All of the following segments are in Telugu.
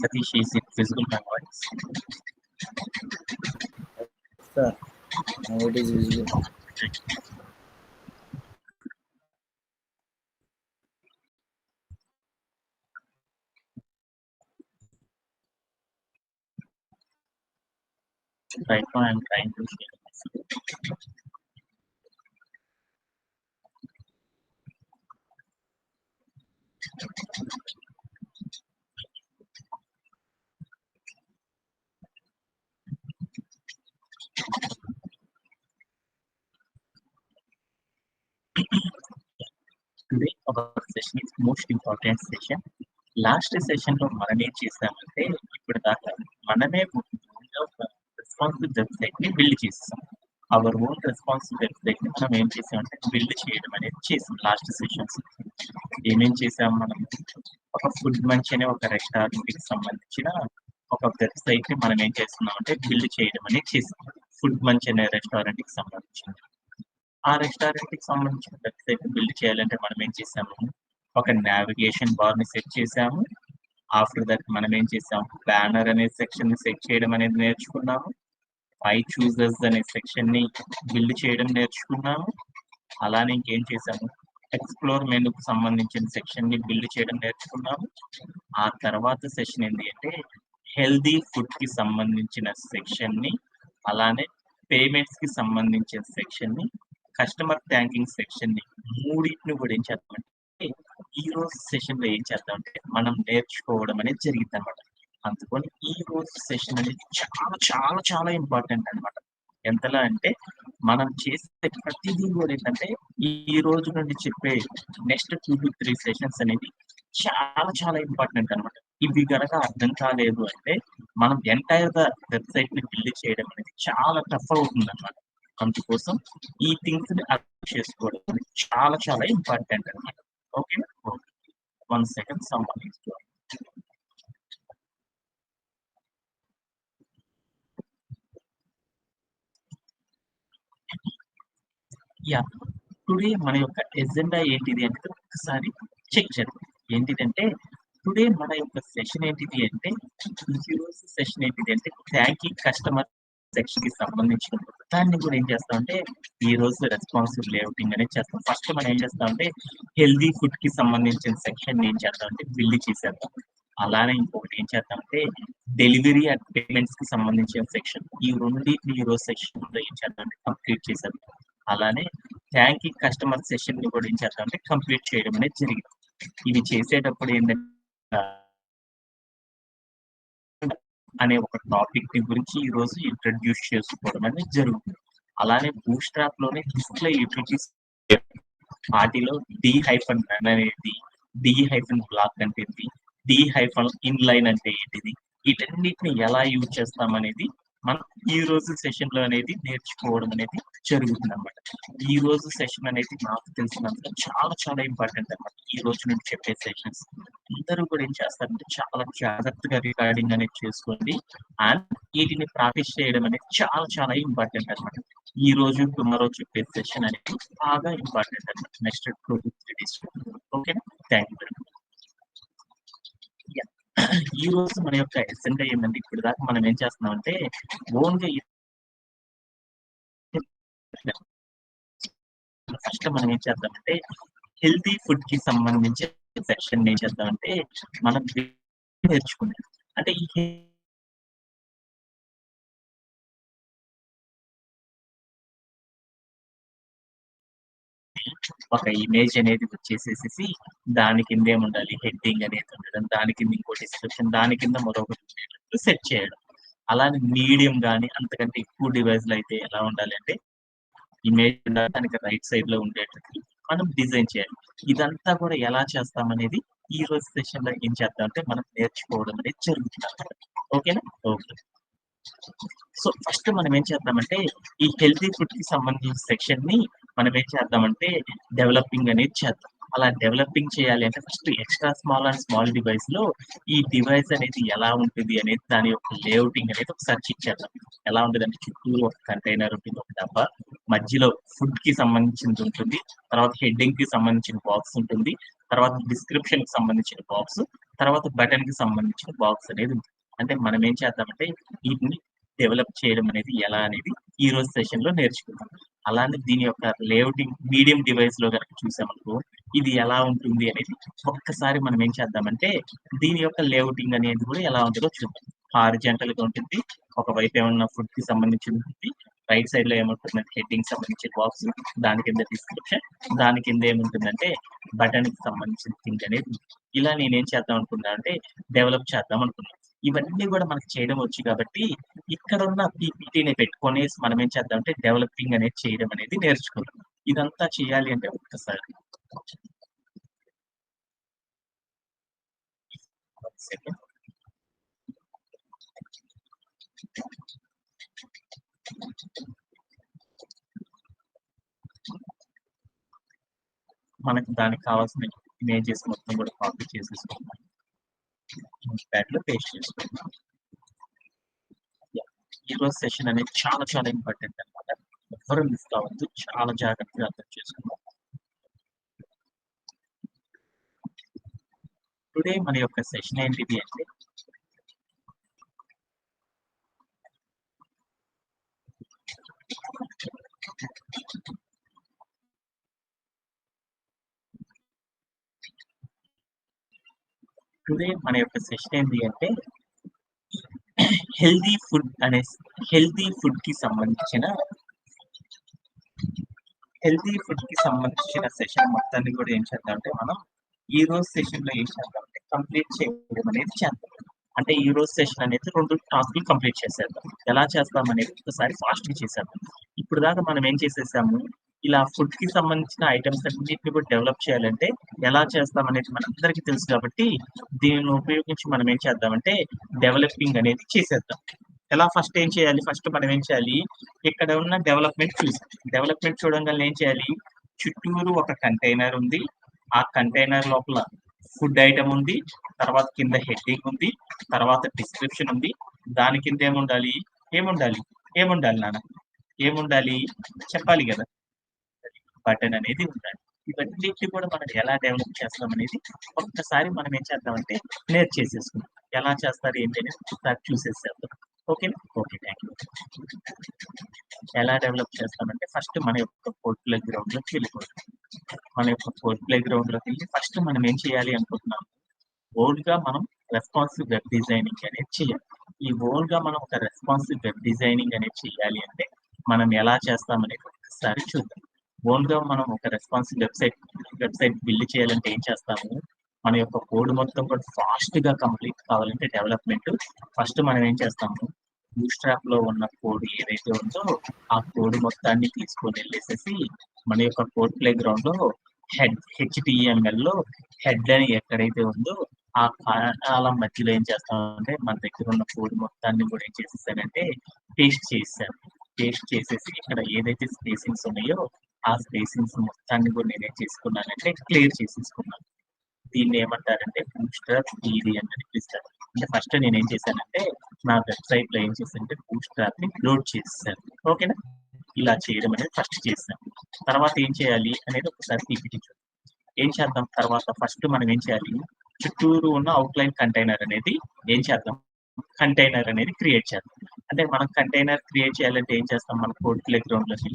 Satish, is it visible my voice? Sir, now it is visible. Right now I'm trying to share my screen. Today our session is most important session. Last session లో మనం ఏం చేసామంటే ఇప్పుడు దాకా మనమే రెస్పాన్సిబుల్ వెబ్సైట్ ని బిల్డ్ చేసాం. అవర్ ఓన్ రెస్పాన్సిబుల్ వెబ్సైట్ ని మనం ఏం చేసామంటే బిల్డ్ చేయడం అనేది చేసాం. లాస్ట్ సెషన్స్ ఏమేం చేసాం మనం? ఒక ఫుడ్ మంచ్ అనే ఒక రెస్టారెంట్ కి సంబంధించిన ఒక వెబ్సైట్ ని మనం ఏం చేస్తున్నాం అంటే బిల్డ్ చేయడం అనేది చేసాం. ఫుడ్ మంచ్ అనే రెస్టారెంట్ కి సంబంధించిన ఆ రెస్టారెంట్ కి సంబంధించిన వెబ్సైట్ బిల్డ్ చేయాలంటే మనం ఏం చేసాము? ఒక నావిగేషన్ బార్ ని సెట్ చేసాము. ఆఫ్టర్ దట్ మనం ఏం చేసాము? బ్యానర్ అనే సెక్షన్ ని సెట్ చేయడం అనేది నేర్చుకున్నాము. ఐ చూజర్స్ అనే సెక్షన్ ని బిల్డ్ చేయడం నేర్చుకున్నాము. అలానే ఇంకేం చేసాము? ఎక్స్ప్లోర్ మెనూకి సంబంధించిన సెక్షన్ ని బిల్డ్ చేయడం నేర్చుకున్నాము. ఆ తర్వాత సెషన్ ఏంటి అంటే హెల్దీ ఫుడ్ కి సంబంధించిన సెక్షన్ ని, అలానే పేమెంట్స్ కి సంబంధించిన సెక్షన్ ని, కస్టమర్ థ్యాంకింగ్ సెక్షన్ ని, మూడింటిని కూడా ఏం చేద్దామంటే ఈ రోజు సెషన్ లో ఏం చేద్దామంటే మనం నేర్చుకోవడం అనేది జరిగింది అనమాట. అందుకని ఈ రోజు సెషన్ అనేది చాలా చాలా చాలా ఇంపార్టెంట్ అనమాట. ఎంతలా అంటే మనం చేసే ప్రతిదీ కూడా ఏంటంటే ఈ రోజు నుండి చెప్పే నెక్స్ట్ 2 to 3 సెషన్స్ అనేది చాలా చాలా ఇంపార్టెంట్ అనమాట. ఇవి గనక అర్థం కాలేదు అంటే మనం ఎంటైర్ గా వెబ్సైట్ ని బిల్డ్ చేయడం అనేది చాలా టఫ్ అవుతుంది అనమాట. అందుకోసం ఈ థింగ్స్ ని అర్థం చేసుకోవడం అనేది చాలా చాలా ఇంపార్టెంట్ అనమాట. Okay, 1 second, someone is joining. Yeah, today మన యొక్క ఎజెండా ఏంటిది అంటే ఒకసారి చెక్ చేద్దాం. ఏంటిదంటే టుడే మన యొక్క సెషన్ ఏంటిది అంటే ఈ రోజు సెషన్ ఏంటిది అంటే థ్యాంకింగ్ కస్టమర్ సెక్షన్ కి సంబంధించిన దాన్ని కూడా ఏం చేస్తామంటే ఈ రోజు రెస్పాన్సిబుల్ లేఅవుటింగ్ అనేది చేస్తాం. ఫస్ట్ మనం ఏం చేస్తామంటే హెల్దీ ఫుడ్ కి సంబంధించిన సెక్షన్ ఏం చేద్దామంటే బిల్డ్ చేసేద్దాం. అలానే ఇంకొకటి ఏం చేద్దామంటే డెలివరీ అండ్ పేమెంట్స్ కి సంబంధించిన సెక్షన్, ఈ రెండింటిని ఈ రోజు సెక్షన్ లో ఏం చేద్దామంటే కంప్లీట్ చేసేద్దాం. అలానే థ్యాంకింగ్ కస్టమర్ సెషన్ ని కూడా ఏం చేద్దామంటే కంప్లీట్ చేయడం అనేది జరిగింది. ఇవి చేసేటప్పుడు ఏంటంటే అనే ఒక టాపిక్ ని గురించి ఈ రోజు ఇంట్రడ్యూస్ చేసుకోవడం అనేది జరుగుతుంది. అలానే బూట్స్ట్రాప్ లోనే డిస్ప్లే యూటిలిటీస్ వాటిలో D-రన్ అనేది, D-బ్లాక్ అంటే ఏంటి, D-ఇన్లైన్ అంటే ఏంటిది, వీటన్నిటిని ఎలా యూజ్ చేస్తాం అనేది మనం ఈ రోజు సెషన్ లో అనేది నేర్చుకోవడం అనేది జరుగుతుంది అనమాట. ఈ రోజు సెషన్ అనేది నాకు తెలిసినంత చాలా చాలా ఇంపార్టెంట్ అనమాట. ఈ రోజు నుంచి చెప్పే సెషన్స్ అందరూ కూడా ఏం చేస్తారంటే చాలా జాగ్రత్తగా రికార్డింగ్ అనేది చేసుకోండి అండ్ వీటిని ప్రాక్టీస్ చేయడం అనేది చాలా చాలా ఇంపార్టెంట్ అనమాట. ఈ రోజు టుమారో చెప్పే సెషన్ అనేది బాగా ఇంపార్టెంట్ అనమాట. Next 2 to 3 days. ఓకేనా? Thank you very much. ఈ రోజు మన యొక్క ఎజెండా ఏంటంటే ఇప్పుడు దాకా మనం ఏం చేస్తున్నాం అంటే ఓన్గా ఫస్ట్ మనం ఏం చేద్దామంటే హెల్తీ ఫుడ్ కి సంబంధించి సెక్షన్ ఏం చేద్దామంటే మనం నేర్చుకున్నాం. అంటే ఈ ఒక ఇమేజ్ అనేది వచ్చేసేసి దాని కింద ఏముండాలి, హెడ్డింగ్ అనేది ఉండడం, దాని కింద ఇంకో డిస్క్రిప్షన్, దాని కింద మరొకటి సెట్ చేయడం. అలానే మీడియం కానీ అంతకంటే ఎక్కువ డివైస్లు అయితే ఎలా ఉండాలి అంటే ఇమేజ్ దానికి రైట్ సైడ్ లో ఉండేటట్టు మనం డిజైన్ చేయాలి. ఇదంతా కూడా ఎలా చేస్తామనేది ఈ రోజు సెషన్ లో ఏం చేద్దాం అంటే మనం నేర్చుకోవడం అనేది జరుగుతుంది. ఓకేనా? ఓకే. సో ఫస్ట్ మనం ఏం చేద్దామంటే ఈ హెల్తీ ఫుడ్ కి సంబంధించిన సెక్షన్ ని మనం ఏం చేద్దామంటే డెవలపింగ్ అనేది చేద్దాం. అలా డెవలపింగ్ చేయాలి అంటే first extra small and small device లో ఈ డివైస్ అనేది ఎలా ఉంటుంది అనేది దాని యొక్క లేఅవుటింగ్ అనేది ఒకసారి చెక్ చేద్దాం. ఎలా ఉంటుంది అంటే చుట్టూ ఒక కంటైనర్ ఉంటుంది, ఒక డబ్బా, మధ్యలో ఫుడ్ కి సంబంధించింది ఉంటుంది, తర్వాత హెడ్డింగ్ కి సంబంధించిన బాక్స్ ఉంటుంది, తర్వాత డిస్క్రిప్షన్ కి సంబంధించిన బాక్స్, తర్వాత బటన్ కి సంబంధించిన బాక్స్ అనేది ఉంది. అంటే మనం ఏం చేద్దామంటే వీటిని డెవలప్ చేయడం అనేది ఎలా అనేది ఈ రోజు సెషన్ లో నేర్చుకుందాం. అలానే దీని యొక్క లేఅవుటింగ్ మీడియం డివైస్ లో కనుక చూసామనుకో ఇది ఎలా ఉంటుంది అనేది ఒక్కసారి మనం ఏం చేద్దామంటే దీని యొక్క లేఅవుటింగ్ అనేది కూడా ఎలా ఉంటుందో చూద్దాం. హారిజాంటల్ గా ఉంటుంది. ఒకవైపు ఏమన్నా ఫుడ్ కి సంబంధించి ఉంటుంది. రైట్ సైడ్ లో ఏముంటుందంటే హెడ్డింగ్ సంబంధించిన బాక్స్, దాని కింద డిస్క్రిప్షన్, దాని కింద ఏముంటుందంటే బటన్ కి సంబంధించిన థింగ్ అనేది ఉంది. ఇలా నేనేం చేద్దాం అనుకున్నా అంటే డెవలప్ చేద్దాం అనుకున్నాను. ఇవన్నీ కూడా మనకు చేయడం వచ్చు కాబట్టి ఇక్కడ ఉన్న పీపీటీని పెట్టుకొని మనం ఏం చేద్దాం అంటే డెవలపింగ్ అనేది చేయడం అనేది నేర్చుకుందాం. ఇదంతా చేయాలి అంటే ఒక్కసారి one second. మనకి దానికి కావాల్సిన ఇమేజెస్ మొత్తం కూడా కాపీ చేసేసుకుంటాం. ప్యాడ్ లో పేస్ట్ చేసుకుంటాం. ఈ రోజు సెషన్ అనేది చాలా చాలా ఇంపార్టెంట్ అన్నమాట. ఎవరు మిస్ కావద్దు, చాలా జాగ్రత్తగా అర్థం చేసుకుందాం. టుడే మన యొక్క సెషన్ ఏంటిది అంటే టుడే మన యొక్క సెషన్ ఏంటి అంటే హెల్దీ ఫుడ్ అనే హెల్దీ ఫుడ్ కి సంబంధించిన సెషన్ మొత్తాన్ని కూడా ఏం చేద్దాం అంటే మనం ఈ రోజు సెషన్ లో ఏం చేద్దాం అంటే కంప్లీట్ చేయడం అనేది చేద్దాం. అంటే ఈ రోజు సెషన్ అనేది 2 టాస్క్లు కంప్లీట్ చేసేద్దాం. ఎలా చేస్తాం అనేది ఒకసారి ఫాస్ట్ గా చేసేద్దాం. ఇప్పుడు దాకా మనం ఏం చేసేసాము, ఇలా ఫుడ్ కి సంబంధించిన ఐటమ్స్ అన్నిటిని కూడా డెవలప్ చేయాలంటే ఎలా చేస్తాం అనేది మనందరికీ తెలుసు కాబట్టి దీనిని ఉపయోగించి మనం ఏం చేద్దామంటే డెవలపింగ్ అనేది చేసేద్దాం. ఎలా ఫస్ట్ ఏం చేయాలి, ఫస్ట్ మనం ఏం చేయాలి, ఇక్కడ ఉన్న డెవలప్మెంట్ చూసాం. డెవలప్మెంట్ చూడంగానే ఏం చేయాలి, చుట్టూరు ఒక కంటైనర్ ఉంది. ఆ కంటైనర్ లోపల ఫుడ్ ఐటమ్ ఉంది, తర్వాత కింద హెడ్డింగ్ ఉంది, తర్వాత డిస్క్రిప్షన్ ఉంది. దాని కింద ఏముండాలి, ఏముండాలి ఏముండాలి నాన్న, ఏముండాలి చెప్పాలి కదా, బటన్ అనేది ఉండాలి. ఇవన్నిటిని కూడా మనం ఎలా డెవలప్ చేస్తాం అనేది ఒక్కసారి మనం ఏం చేద్దామంటే నేర్చేసేసుకుందాం. ఎలా చేస్తారు ఏంటి అనేది ఒకసారి చూసేసేద్దాం. ఓకేనా? Okay, thank you. ఎలా డెవలప్ చేస్తామంటే ఫస్ట్ మన యొక్క కోడ్ ప్లే గ్రౌండ్ లోకి వెళ్ళిపోతాం. మన యొక్క కోడ్ ప్లే గ్రౌండ్ లోకి వెళ్ళి ఫస్ట్ మనం ఏం చేయాలి అనుకుంటున్నాం, ఓన్ గా మనం రెస్పాన్సివ్ వెబ్ డిజైనింగ్ అనేది చేయాలి. ఈ ఓన్ గా మనం ఒక రెస్పాన్సివ్ వెబ్ డిజైనింగ్ అనేది చేయాలి అంటే మనం ఎలా చేస్తామనేది ఒకసారి చూద్దాం. ఓన్ గా మనం ఒక రెస్పాన్సివ్ వెబ్సైట్ బిల్డ్ చేయాలంటే ఏం చేస్తాము, మన యొక్క కోడ్ మొత్తం కూడా ఫాస్ట్ గా కంప్లీట్ కావాలంటే డెవలప్మెంట్ ఫస్ట్ మనం ఏం చేస్తాము, బూట్స్ట్రాప్ లో ఉన్న కోడ్ ఏదైతే ఉందో ఆ కోడ్ మొత్తాన్ని తీసుకొని వెళ్ళేసేసి మన యొక్క కోడ్ ప్లే గ్రౌండ్ లో HTML లో హెడ్ అని ఎక్కడైతే ఉందో ఆ కాలం మధ్యలో ఏం చేస్తామంటే మన దగ్గర ఉన్న కోడ్ మొత్తాన్ని కూడా ఏం చేసేసానంటే పేస్ట్ చేసాను. పేస్ట్ చేసేసి ఇక్కడ ఏదైతే స్పేసింగ్స్ ఉన్నాయో ఆ స్పేసింగ్స్ మొత్తాన్ని కూడా నేనేం చేసుకున్నానంటే క్లియర్ చేసేసుకున్నాను. దీన్ని ఏమంటారంటే బూట్స్ట్రాప్ థియరీ అని పిలుస్తారు. అంటే ఫస్ట్ నేను ఏం చేశానంటే నా వెబ్సైట్ లో ఏం చేశానంటే బూట్స్ట్రాప్ ని లోడ్ చేసేసాను. ఓకేనా? ఇలా చేయడం అనేది ఫస్ట్ చేశాను. తర్వాత ఏం చేయాలి అనేది ఒకసారి పీపీటీ చూద్దాం. ఏం చేద్దాం, తర్వాత ఫస్ట్ మనం ఏం చేయాలి, చుట్టూరు ఉన్న అవుట్లైన్ కంటైనర్ అనేది ఏం చేద్దాం, కంటైనర్ అనేది క్రియేట్ చేద్దాం. అంటే మనం కంటైనర్ క్రియేట్ చేయాలంటే ఏం చేస్తాం, మన కోడ్ ప్లే గ్రౌండ్ లోకి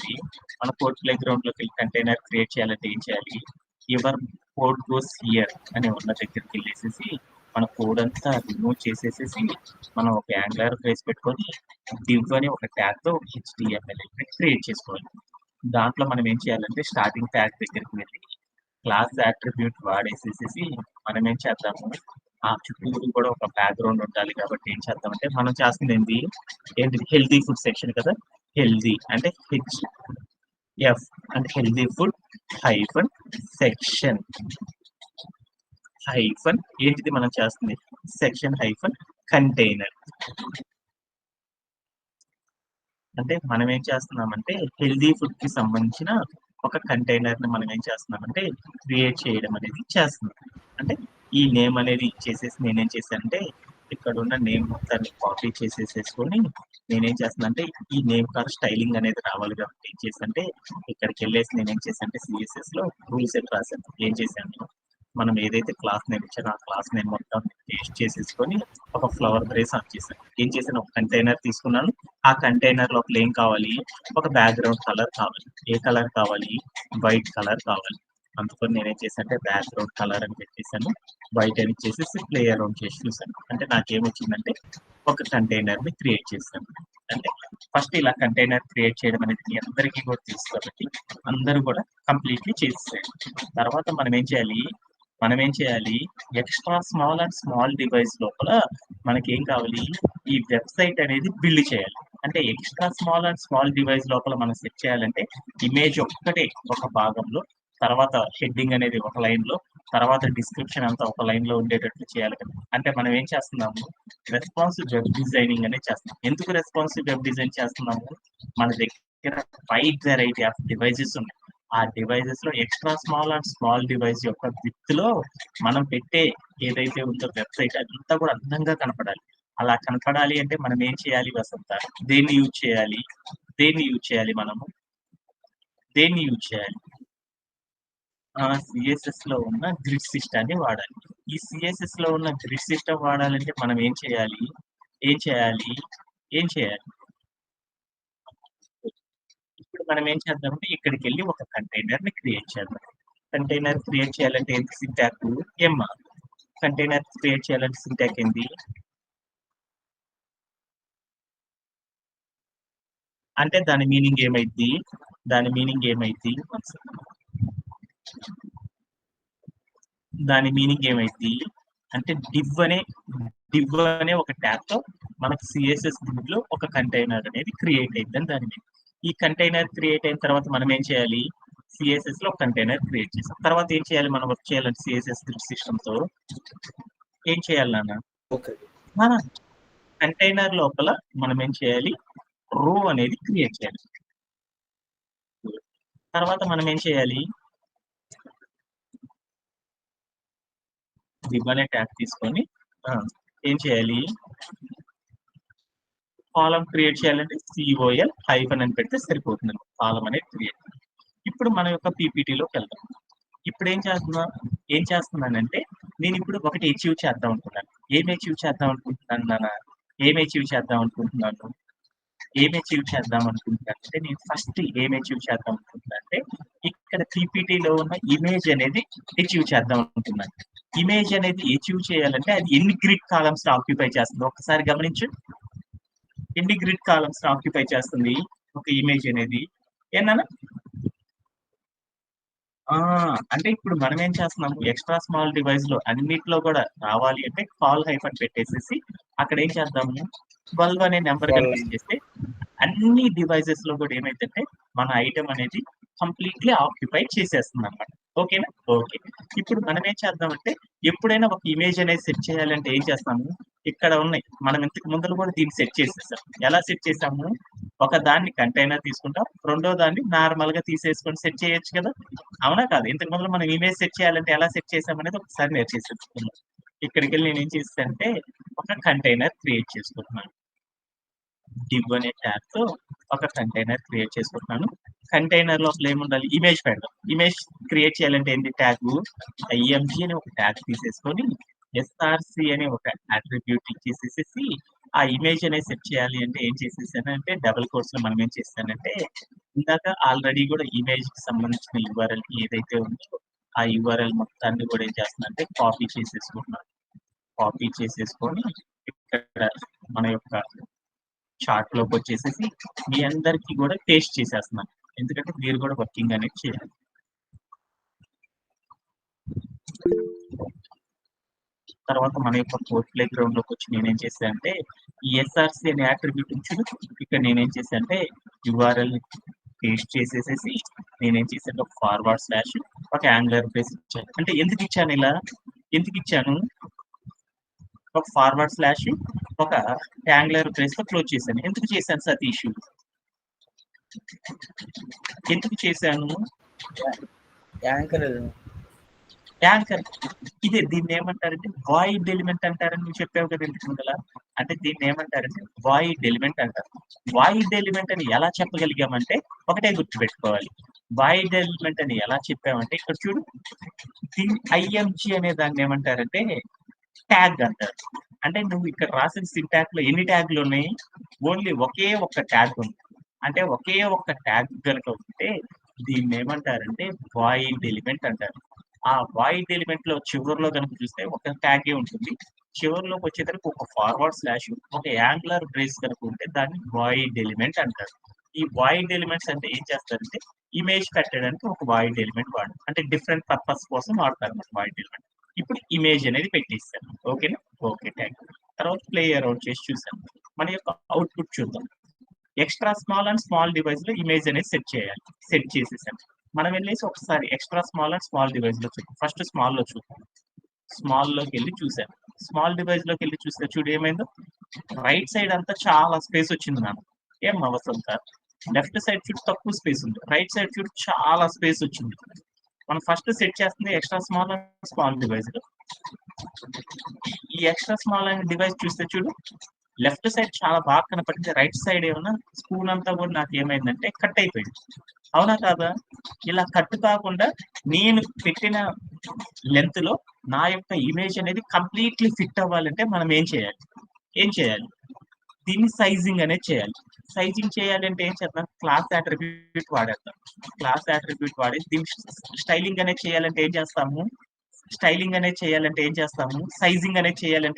వెళ్ళి కంటైనర్ క్రియేట్ చేయాలంటే ఏం చేయాలి, యువర్ కోడ్ గోస్ హియర్ అని ఉన్న దగ్గరికి వెళ్ళేసేసి మన కోడ్ అంతా రిమూవ్ చేసేసేసి మనం ఒక యాంగులర్ ఫేస్ పెట్టుకొని div అని ఒక ట్యాగ్ తో HTML క్రియేట్ చేసుకోవాలి. దాంట్లో మనం ఏం చేయాలంటే స్టార్టింగ్ ట్యాగ్ దగ్గరికి వెళ్ళి క్లాస్ అట్రిబ్యూట్ వాడేసేసేసి మనం ఏం చేద్దాము, ఆ చుట్టూ కూడా ఒక బ్యాక్గ్రౌండ్ ఉండాలి కాబట్టి ఏం చేద్దామంటే మనం చేస్తుంది ఏంటి హెల్దీ ఫుడ్ సెక్షన్ కదా, హెల్దీ అంటే HF అంటే healthy food hyphen section hyphen ఏంటిది మనం చేస్తుంది సెక్షన్ హైఫన్ కంటైనర్. అంటే మనం ఏం చేస్తున్నామంటే హెల్దీ ఫుడ్ కి సంబంధించిన ఒక కంటైనర్ ని మనం ఏం చేస్తున్నామంటే క్రియేట్ చేయడం అనేది చేస్తున్నాం. అంటే ఈ నేమ్ అనేది ఇచ్చేసేసి నేనేం చేశానంటే ఇక్కడ ఉన్న నేమ్ మొత్తాన్ని కాపీ చేసేసేసుకొని నేనేం చేస్తున్నా అంటే ఈ నేమ్ కార్ స్టైలింగ్ అనేది రావాలి కాబట్టి ఏం చేశానంటే ఇక్కడికి వెళ్ళేసి నేనేం చేశానంటే CSS లో రూల్స్ సెట్ రాశాను. ఏం చేశాను, మనం ఏదైతే క్లాస్ నేమ్ ఇచ్చానో ఆ క్లాస్ నేమ్ మొత్తం పేస్ట్ చేసేసుకొని ఒక ఫ్లవర్ బ్రేస్ ఆన్ చేశాను. ఏం చేశాను, ఒక కంటైనర్ తీసుకున్నాను. ఆ కంటైనర్ లోపల ఏం కావాలి, ఒక బ్యాక్గ్రౌండ్ కలర్ కావాలి. ఏ కలర్ కావాలి, వైట్ కలర్ కావాలి. అందుకని నేనేం చేశానంటే బ్యాక్గ్రౌండ్ కలర్ అని పెట్టేశాను. వైట్ అని చేసేసి ప్లే అరౌండ్ చేసి చూసాను. అంటే నాకేమొచ్చిందంటే ఒక కంటైనర్ ని క్రియేట్ చేశాను. అంటే ఫస్ట్ ఇలా కంటైనర్ క్రియేట్ చేయడం అనేది మీ అందరికీ కూడా తెలుసు కాబట్టి అందరూ కూడా కంప్లీట్లీ చేసేసారు. తర్వాత మనం ఏం చేయాలి, extra small and small device లోపల మనకి ఏం కావాలి, ఈ వెబ్సైట్ అనేది బిల్డ్ చేయాలి. అంటే extra small and small device లోపల మనం సెట్ చేయాలంటే ఇమేజ్ ఒక్కటే ఒక భాగంలో, తర్వాత హెడ్డింగ్ అనేది ఒక లైన్ లో, తర్వాత డిస్క్రిప్షన్ అంతా ఒక లైన్ లో ఉండేటట్లు చేయాలి కదా. అంటే మనం ఏం చేస్తున్నాము, రెస్పాన్సివ్ వెబ్ డిజైనింగ్ అనేది చేస్తున్నాం. ఎందుకు రెస్పాన్సివ్ వెబ్ డిజైన్ చేస్తున్నాము, మన దగ్గర వైడ్ వెరైటీ ఆఫ్ డివైజెస్ ఉన్నాయి. ఆ డివైజెస్ లో extra small and small device యొక్క విత్ లో మనం పెట్టే ఏదైతే ఉందో వెబ్సైట్ అదంతా కూడా అందంగా కనపడాలి. అలా కనపడాలి అంటే మనం ఏం చేయాలి వసంత, దేన్ని యూజ్ చేయాలి, మనము దేన్ని యూజ్ చేయాలి, సిఎస్ఎస్ లో ఉన్న గ్రిడ్ సిస్టాన్ని వాడాలి. ఈ సిఎస్ఎస్ లో ఉన్న గ్రిడ్ సిస్టమ్ వాడాలంటే మనం ఏం చేయాలి, ఏం చేయాలి ఏం చేయాలి ఇప్పుడు మనం ఏం చేద్దామంటే ఇక్కడికి వెళ్ళి ఒక కంటైనర్ ని క్రియేట్ చేద్దాం. కంటైనర్ క్రియేట్ చేయాలంటే ఏంటి సింటాక్, ఎమ్. కంటైనర్ క్రియేట్ చేయాలంటే సింటాక్ ఏంటి, అంటే దాని మీనింగ్ ఏమైంది, దాని మీనింగ్ ఏమైంది అంటే డివ్ అనే ఒక ట్యాగ్ తో మనకి సిఎస్ఎస్ గ్రిడ్ లో ఒక కంటైనర్ అనేది క్రియేట్ అయిందని దాని మీనింగ్. ఈ కంటైనర్ క్రియేట్ అయిన తర్వాత మనం ఏం చేయాలి, సిఎస్ఎస్ లో ఒక కంటైనర్ క్రియేట్ చేసాం. తర్వాత ఏం చేయాలి, మనం వర్క్ చేయాలంటే సిఎస్ఎస్ గ్రిడ్ సిస్టమ్ తో ఏం చేయాలి నాన్న, ఓకే. మన కంటైనర్ లోపల మనం ఏం చేయాలి, రో అనేది క్రియేట్ చేయాలి. తర్వాత మనం ఏం చేయాలి, div అనే ట్యాగ్ తీసుకొని ఏం చేయాలి, కాలం క్రియేట్ చేయాలంటే COL హైఫన్ అని పెడితే సరిపోతుంది. కాలం అనేది క్రియేట్. ఇప్పుడు మన యొక్క పీపీటీలోకి వెళ్దాం. ఇప్పుడు ఏం చేస్తున్నానంటే నేను ఇప్పుడు ఒకటి అచీవ్ చేద్దాం అనుకున్నాను. ఏం అచీవ్ చేద్దాం అనుకుంటున్నానంటే నేను ఫస్ట్ ఏం అచీవ్ చేద్దాం అనుకుంటున్నానంటే ఇక్కడ పీపీటీలో ఉన్న ఇమేజ్ అనేది అచీవ్ చేద్దాం అనుకుంటున్నాను. ఇమేజ్ అనేది అచీవ్ చేయాలంటే అది ఎన్ని గ్రిడ్ కాలమ్స్ ఆక్యుపై చేస్తుంది ఒకసారి గమనించు. ఎన్ని గ్రిడ్ కాలమ్స్ ఆక్యుపై చేస్తుంది ఒక ఇమేజ్ అనేది ఏనా. అంటే ఇప్పుడు మనం ఏం చేస్తున్నాము, ఎక్స్ట్రా స్మాల్ డివైస్ లో అన్నిట్లో కూడా రావాలి అంటే కాల్ హైఫన్ పెట్టేసేసి అక్కడ ఏం చేద్దాము, 12 అనే నెంబర్ కనిపించేస్తే అన్ని డివైసెస్ లో కూడా ఏమైందంటే మన ఐటమ్ అనేది కంప్లీట్లీ ఆక్యుపై చేసేస్తుంది అనమాట. ఓకేనా, ఓకే. ఇప్పుడు మనం ఏం చేద్దామంటే ఎప్పుడైనా ఒక ఇమేజ్ అనేది సెట్ చేయాలంటే ఏం చేస్తాము, ఇక్కడ ఉన్నాయి మనం ఇంతకు ముందు కూడా దీన్ని సెట్ చేసేసాం. ఎలా సెట్ చేసాము, ఒక దాన్ని కంటైనర్ తీసుకుంటాం, రెండో దాన్ని నార్మల్ గా తీసేసుకొని సెట్ చేయొచ్చు కదా, అవునా కాదు. ఇంతకు ముందు మనం ఇమేజ్ సెట్ చేయాలంటే ఎలా సెట్ చేసాం అనేది ఒకసారి నేర్చేసుకున్నాం. ఇక్కడికి వెళ్ళి నేను ఏం చేస్తానంటే ఒక కంటైనర్ క్రియేట్ చేసుకుంటున్నాను. div అనే ట్యాగ్ తో ఒక కంటైనర్ క్రియేట్ చేసుకుంటున్నాను. కంటైనర్ లోపల ఏముండాలి, ఇమేజ్ పెడదాం. ఇమేజ్ క్రియేట్ చేయాలంటే ఏంటి, ట్యాగ్ img అనే ఒక ట్యాగ్ తీసేసుకొని src అనే ఒక అట్రిబ్యూట్ ఇచ్చేసేసి ఆ ఇమేజ్ అనేది సెట్ చేయాలి అంటే ఏం చేసేసానంటే డబుల్ కోట్స్ లో మనం ఏం చేస్తానంటే ఇందాక ఆల్రెడీ కూడా ఇమేజ్ కి సంబంధించిన యూఆర్ఎల్ ఏదైతే ఉందో ఆ యూఆర్ఎల్ మొత్తాన్ని కూడా ఏం చేస్తున్నానంటే కాపీ చేసేసుకొని ఇక్కడ మన యొక్క చార్ట్ లోకి వచ్చేసేసి మీ అందరికి కూడా పేస్ట్ చేసేస్తున్నాను. ఎందుకంటే మీరు కూడా వర్కింగ్ అనేది చేయాలి. తర్వాత మన యొక్క కోడ్ ప్లే గ్రౌండ్ లోకి వచ్చి నేనేం చేశానంటే ఈ SRC అనే అట్రిబ్యూట్ ఉంచును ఇక్కడ నేనేం చేశానంటే URL పేస్ట్ చేసేసేసి నేనేం చేశాను ఒక ఫార్వర్డ్ స్లాష్ ఒక యాంగులర్ బ్రేస్ ఇచ్చాను. అంటే ఎందుకు ఇచ్చాను ఒక ఫార్వర్డ్ స్లాష్ ఒక యాంగులర్ బ్రేస్ తో క్లోజ్ చేశాను. ఎందుకు చేశాను సతీష్, యాంకర్ ఇదే దీన్ని ఏమంటారంటే వాయిడ్ ఎలిమెంట్ అంటారని నువ్వు చెప్పావు కదా ఇంతకు ముందల. అంటే దీన్ని ఏమంటారంటే వాయిడ్ ఎలిమెంట్ అంటారు. వాయిడ్ ఎలిమెంట్ అని ఎలా చెప్పగలిగామంటే ఒకటే గుర్తుపెట్టుకోవాలి, వైడ్ ఎలిమెంట్ అని ఎలా చెప్పామంటే ఇక్కడ చూడు, ఐఎంజి అనే దాన్ని ఏమంటారంటే ట్యాగ్ అంటారు. అంటే నువ్వు ఇక్కడ రాసిన సింటాక్స్ లో ఎన్ని ట్యాగ్లు ఉన్నాయి? ఓన్లీ ఒకే ఒక్క ట్యాగ్ ఉంది. అంటే ఒకే ఒక్క ట్యాగ్ కనుక ఉంటే దీన్ని ఏమంటారంటే వాయిడ్ ఎలిమెంట్ అంటారు. ఆ వాయిడ్ ఎలిమెంట్ లో చివరిలో కనుక చూస్తే ఒక ట్యాగే ఉంటుంది. చివరిలోకి వచ్చేసరికి ఒక ఫార్వర్డ్ స్లాష్, ఒక యాంగులర్ బ్రేస్ కనుక ఉంటే దాన్ని వాయిడ్ ఎలిమెంట్ అంటారు. ఈ వాయిడ్ ఎలిమెంట్స్ అంటే ఏం చేస్తారంటే ఇమేజ్ పెట్టడానికి ఒక వాయిడ్ ఎలిమెంట్ వాడతారు. అంటే డిఫరెంట్ పర్పస్ కోసం వాడతారు అన్నమాట వాయిడ్ ఎలిమెంట్. ఇప్పుడు ఇమేజ్ అనేది పెట్టిస్తాను. ఓకేనా? Okay, thank you. తర్వాత ప్లే అరౌండ్ చేసి చూసాను. మన యొక్క అవుట్పుట్ చూద్దాం. Extra small and small device లో ఇమేజ్ అనేది సెట్ చేయాలి. సెట్ చేసేసాను. మనం వెళ్ళేసి ఒకసారి extra small and small device లో చూద్దాం. ఫస్ట్ స్మాల్ లో చూద్దాం. స్మాల్ లోకి వెళ్ళి చూసాను. స్మాల్ డివైస్ లోకి వెళ్ళి చూస్తే చూడు ఏమైందో, రైట్ సైడ్ అంతా చాలా స్పేస్ వచ్చింది నాకు. ఏం అవసరం కాదు. లెఫ్ట్ సైడ్ చూడు తక్కువ స్పేస్ ఉంది, రైట్ సైడ్ చూడు చాలా స్పేస్ వచ్చింది. మనం ఫస్ట్ సెట్ చేస్తుంది extra small and small device లో. ఈ ఎక్స్ట్రా స్మాల్ అండ్ డివైస్ చూస్తే చూడు, లెఫ్ట్ సైడ్ చాలా బాగా కనపడింది, రైట్ సైడ్ ఏమన్నా స్పూన్ అంతా కూడా నాకు ఏమైందంటే కట్ అయిపోయింది. అవునా కాదా? ఇలా కట్ కాకుండా నేను పెట్టిన లెంత్ లో నా యొక్క ఇమేజ్ అనేది కంప్లీట్లీ ఫిట్ అవ్వాలంటే మనం ఏం చేయాలి? దీన్ని సైజింగ్ అనేది చేయాలి. సైజింగ్ చేయాలంటే ఏం చేద్దాం? క్లాస్ అట్రిబ్యూట్ వాడేద్దాం. క్లాస్ అట్రిబ్యూట్ వాడి దీన్ని స్టైలింగ్ అనేది చేయాలంటే ఏం చేస్తాము? సైజింగ్ అనేది చేయాలంటే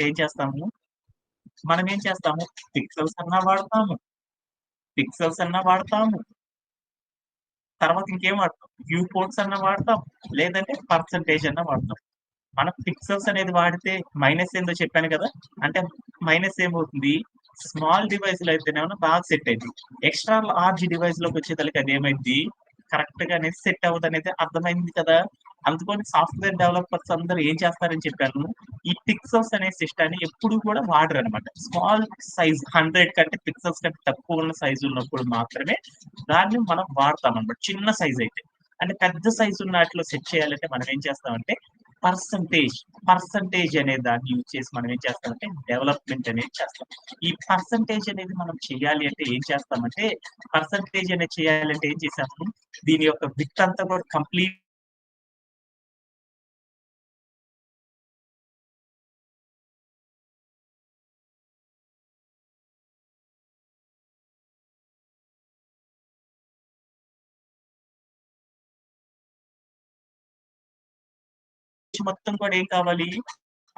ఏం చేస్తాము? మనం ఏం చేస్తాము? పిక్సెల్స్ అన్నా వాడతాము. తర్వాత ఇంకేం వాడతాం? వ్యూ పోర్ట్స్ అన్నా వాడతాం, లేదంటే పర్సంటేజ్ అన్నా వాడతాం. మనం పిక్సెల్స్ అనేది వాడితే మైనస్ ఏందో చెప్పాను కదా, అంటే మైనస్ ఏమవుతుంది? స్మాల్ డివైస్ లో అయితేనేమో బాగా సెట్ అయింది. ఎక్స్ట్రా లార్జ్ డివైస్ లోకి వచ్చేసరికి అది ఏమైంది? కరెక్ట్ గా అనేది సెట్ అవ్వదు అనేది అర్థమైంది కదా. అందుకని సాఫ్ట్వేర్ డెవలపర్స్ అందరూ ఏం చేస్తారని చెప్పాను, ఈ పిక్సెల్స్ అనే సిస్టాన్ని ఎప్పుడు కూడా వాడరు అనమాట. స్మాల్ సైజ్ 100 కంటే పిక్సెల్స్ కంటే తక్కువ ఉన్న సైజు ఉన్నప్పుడు మాత్రమే దాన్ని మనం వాడతాం అనమాట. చిన్న సైజ్ అయితే. అంటే పెద్ద సైజు ఉన్న వాటిలో సెట్ చేయాలంటే మనం ఏం చేస్తామంటే పర్సంటేజ్ అనే దాన్ని యూజ్ చేసి మనం ఏం చేస్తామంటే డెవలప్మెంట్ అనేది చేస్తాం. ఈ పర్సంటేజ్ అనేది మనం చేయాలి అంటే ఏం చేస్తామంటే, ఏం చేసాము? దీని యొక్క విడ్త్ అంతా కూడా కంప్లీట్ మొత్తం కూడా ఏం కావాలి?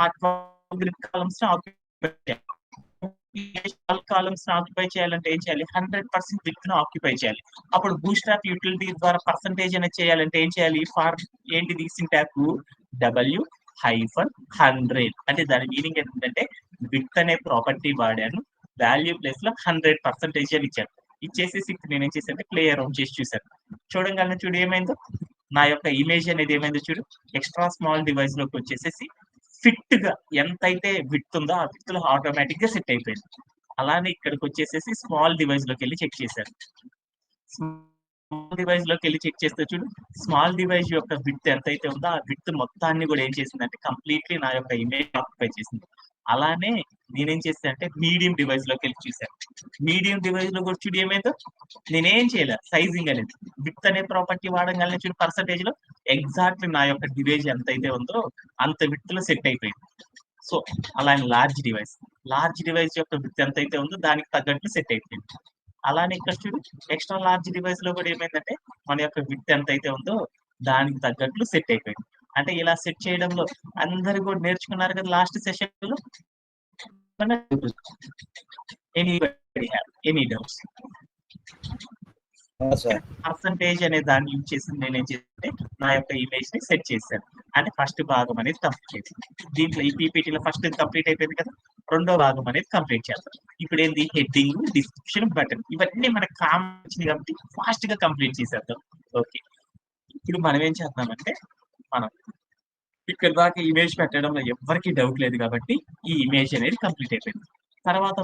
ఆ 12 కాలమ్స్ ఆక్యుపై చేయాలంటే ఏం చేయాలి? 100% విడ్త్ ను ఆక్యుపై చేయాలి. అప్పుడు బూట్‌స్ట్రాప్ యూటిలిటీ ద్వారా పర్సంటేజ్ అనేది చేయాలంటే ఏం చేయాలి? ఏంటిది సింటాక్స్? W-100. అంటే దాని మీనింగ్ ఏంటంటే విడ్త్ అనే ప్రాపర్టీ వాడాను, వాల్యూ ప్లేస్ లో 100% అని ఇచ్చాను. ఇచ్చేసేసి ఇప్పుడు నేను ఏం చేశానంటే ప్లే అరౌండ్ చేసి చూసాను. చూడంగానే చూడు ఏమైందో, నా యొక్క ఇమేజ్ అనేది ఏమైందో చూడు, ఎక్స్ట్రా స్మాల్ డివైస్ లోకి వచ్చేసేసి ఫిట్ గా ఎంతైతే విడ్త్ ఉందో ఆ విడ్త్ లో ఆటోమేటిక్ గా సెట్ అయిపోయింది. అలానే ఇక్కడికి వచ్చేసేసి స్మాల్ డివైస్ లోకి వెళ్ళి చెక్ చేశాను. స్మాల్ డివైస్ లోకి వెళ్ళి చెక్ చేస్తే చూడు, స్మాల్ డివైస్ యొక్క విడ్త్ ఎంతైతే ఉందో ఆ విడ్త్ మొత్తాన్ని కూడా ఏం చేసిందంటే కంప్లీట్లీ నా యొక్క ఇమేజ్ ఆక్యుపై చేసింది. అలానే నేనేం చేశానంటే మీడియం డివైస్ లోకి వెళ్ళి చూశాను. మీడియం డివైస్ లో కూడా చూడు ఏమైందో, నేనేం చేయలేదు సైజింగ్ అనేది. విడ్త్ అనే ప్రాపర్టీ వాడగానే చూడు పర్సంటేజ్ లో ఎగ్జాక్ట్లీ నా యొక్క డివైస్ ఎంతైతే ఉందో అంత విడ్త్ లో సెట్ అయిపోయింది. సో అలానే లార్జ్ డివైస్ యొక్క విడ్త్ ఎంతైతే ఉందో దానికి తగ్గట్టు సెట్ అయిపోయింది. అలానే ఇక్కడ చూడు, ఎక్స్ట్రా లార్జ్ డివైస్ లో కూడా ఏమైందంటే మన యొక్క విడ్త్ ఎంతైతే ఉందో దానికి తగ్గట్లు సెట్ అయిపోయింది. అంటే ఇలా సెట్ చేయడంలో అందరు కూడా నేర్చుకున్నారు కదా లాస్ట్ సెషన్ లో. Any doubts? సార్ పర్సంటేజ్ అనే దాన్ని యూజ్ చేసి నేనేం చేస్తే నా యొక్క ఇమేజ్ ని సెట్ చేశాను. అంటే ఫస్ట్ భాగం అనేది కంప్లీట్ అయిపోయింది. దీంట్లో ఈ పీపీటీలో ఫస్ట్ కంప్లీట్ అయిపోయింది కదా, రెండో భాగం అనేది కంప్లీట్ చేస్తాం. ఇప్పుడు ఏంది? హెడ్డింగ్, డిస్క్రిప్షన్, బటన్, ఇవన్నీ మనకు కావాల్సింది కాబట్టి ఫాస్ట్ గా కంప్లీట్ చేసేద్దాం. ఓకే, ఇప్పుడు మనం ఏం చేద్దామంటే, మనం ఇక్కడ దాకా ఇమేజ్ పెట్టడంలో ఎవరికి డౌట్ లేదు కాబట్టి ఈ ఇమేజ్ అనేది కంప్లీట్ అయిపోయింది. తర్వాత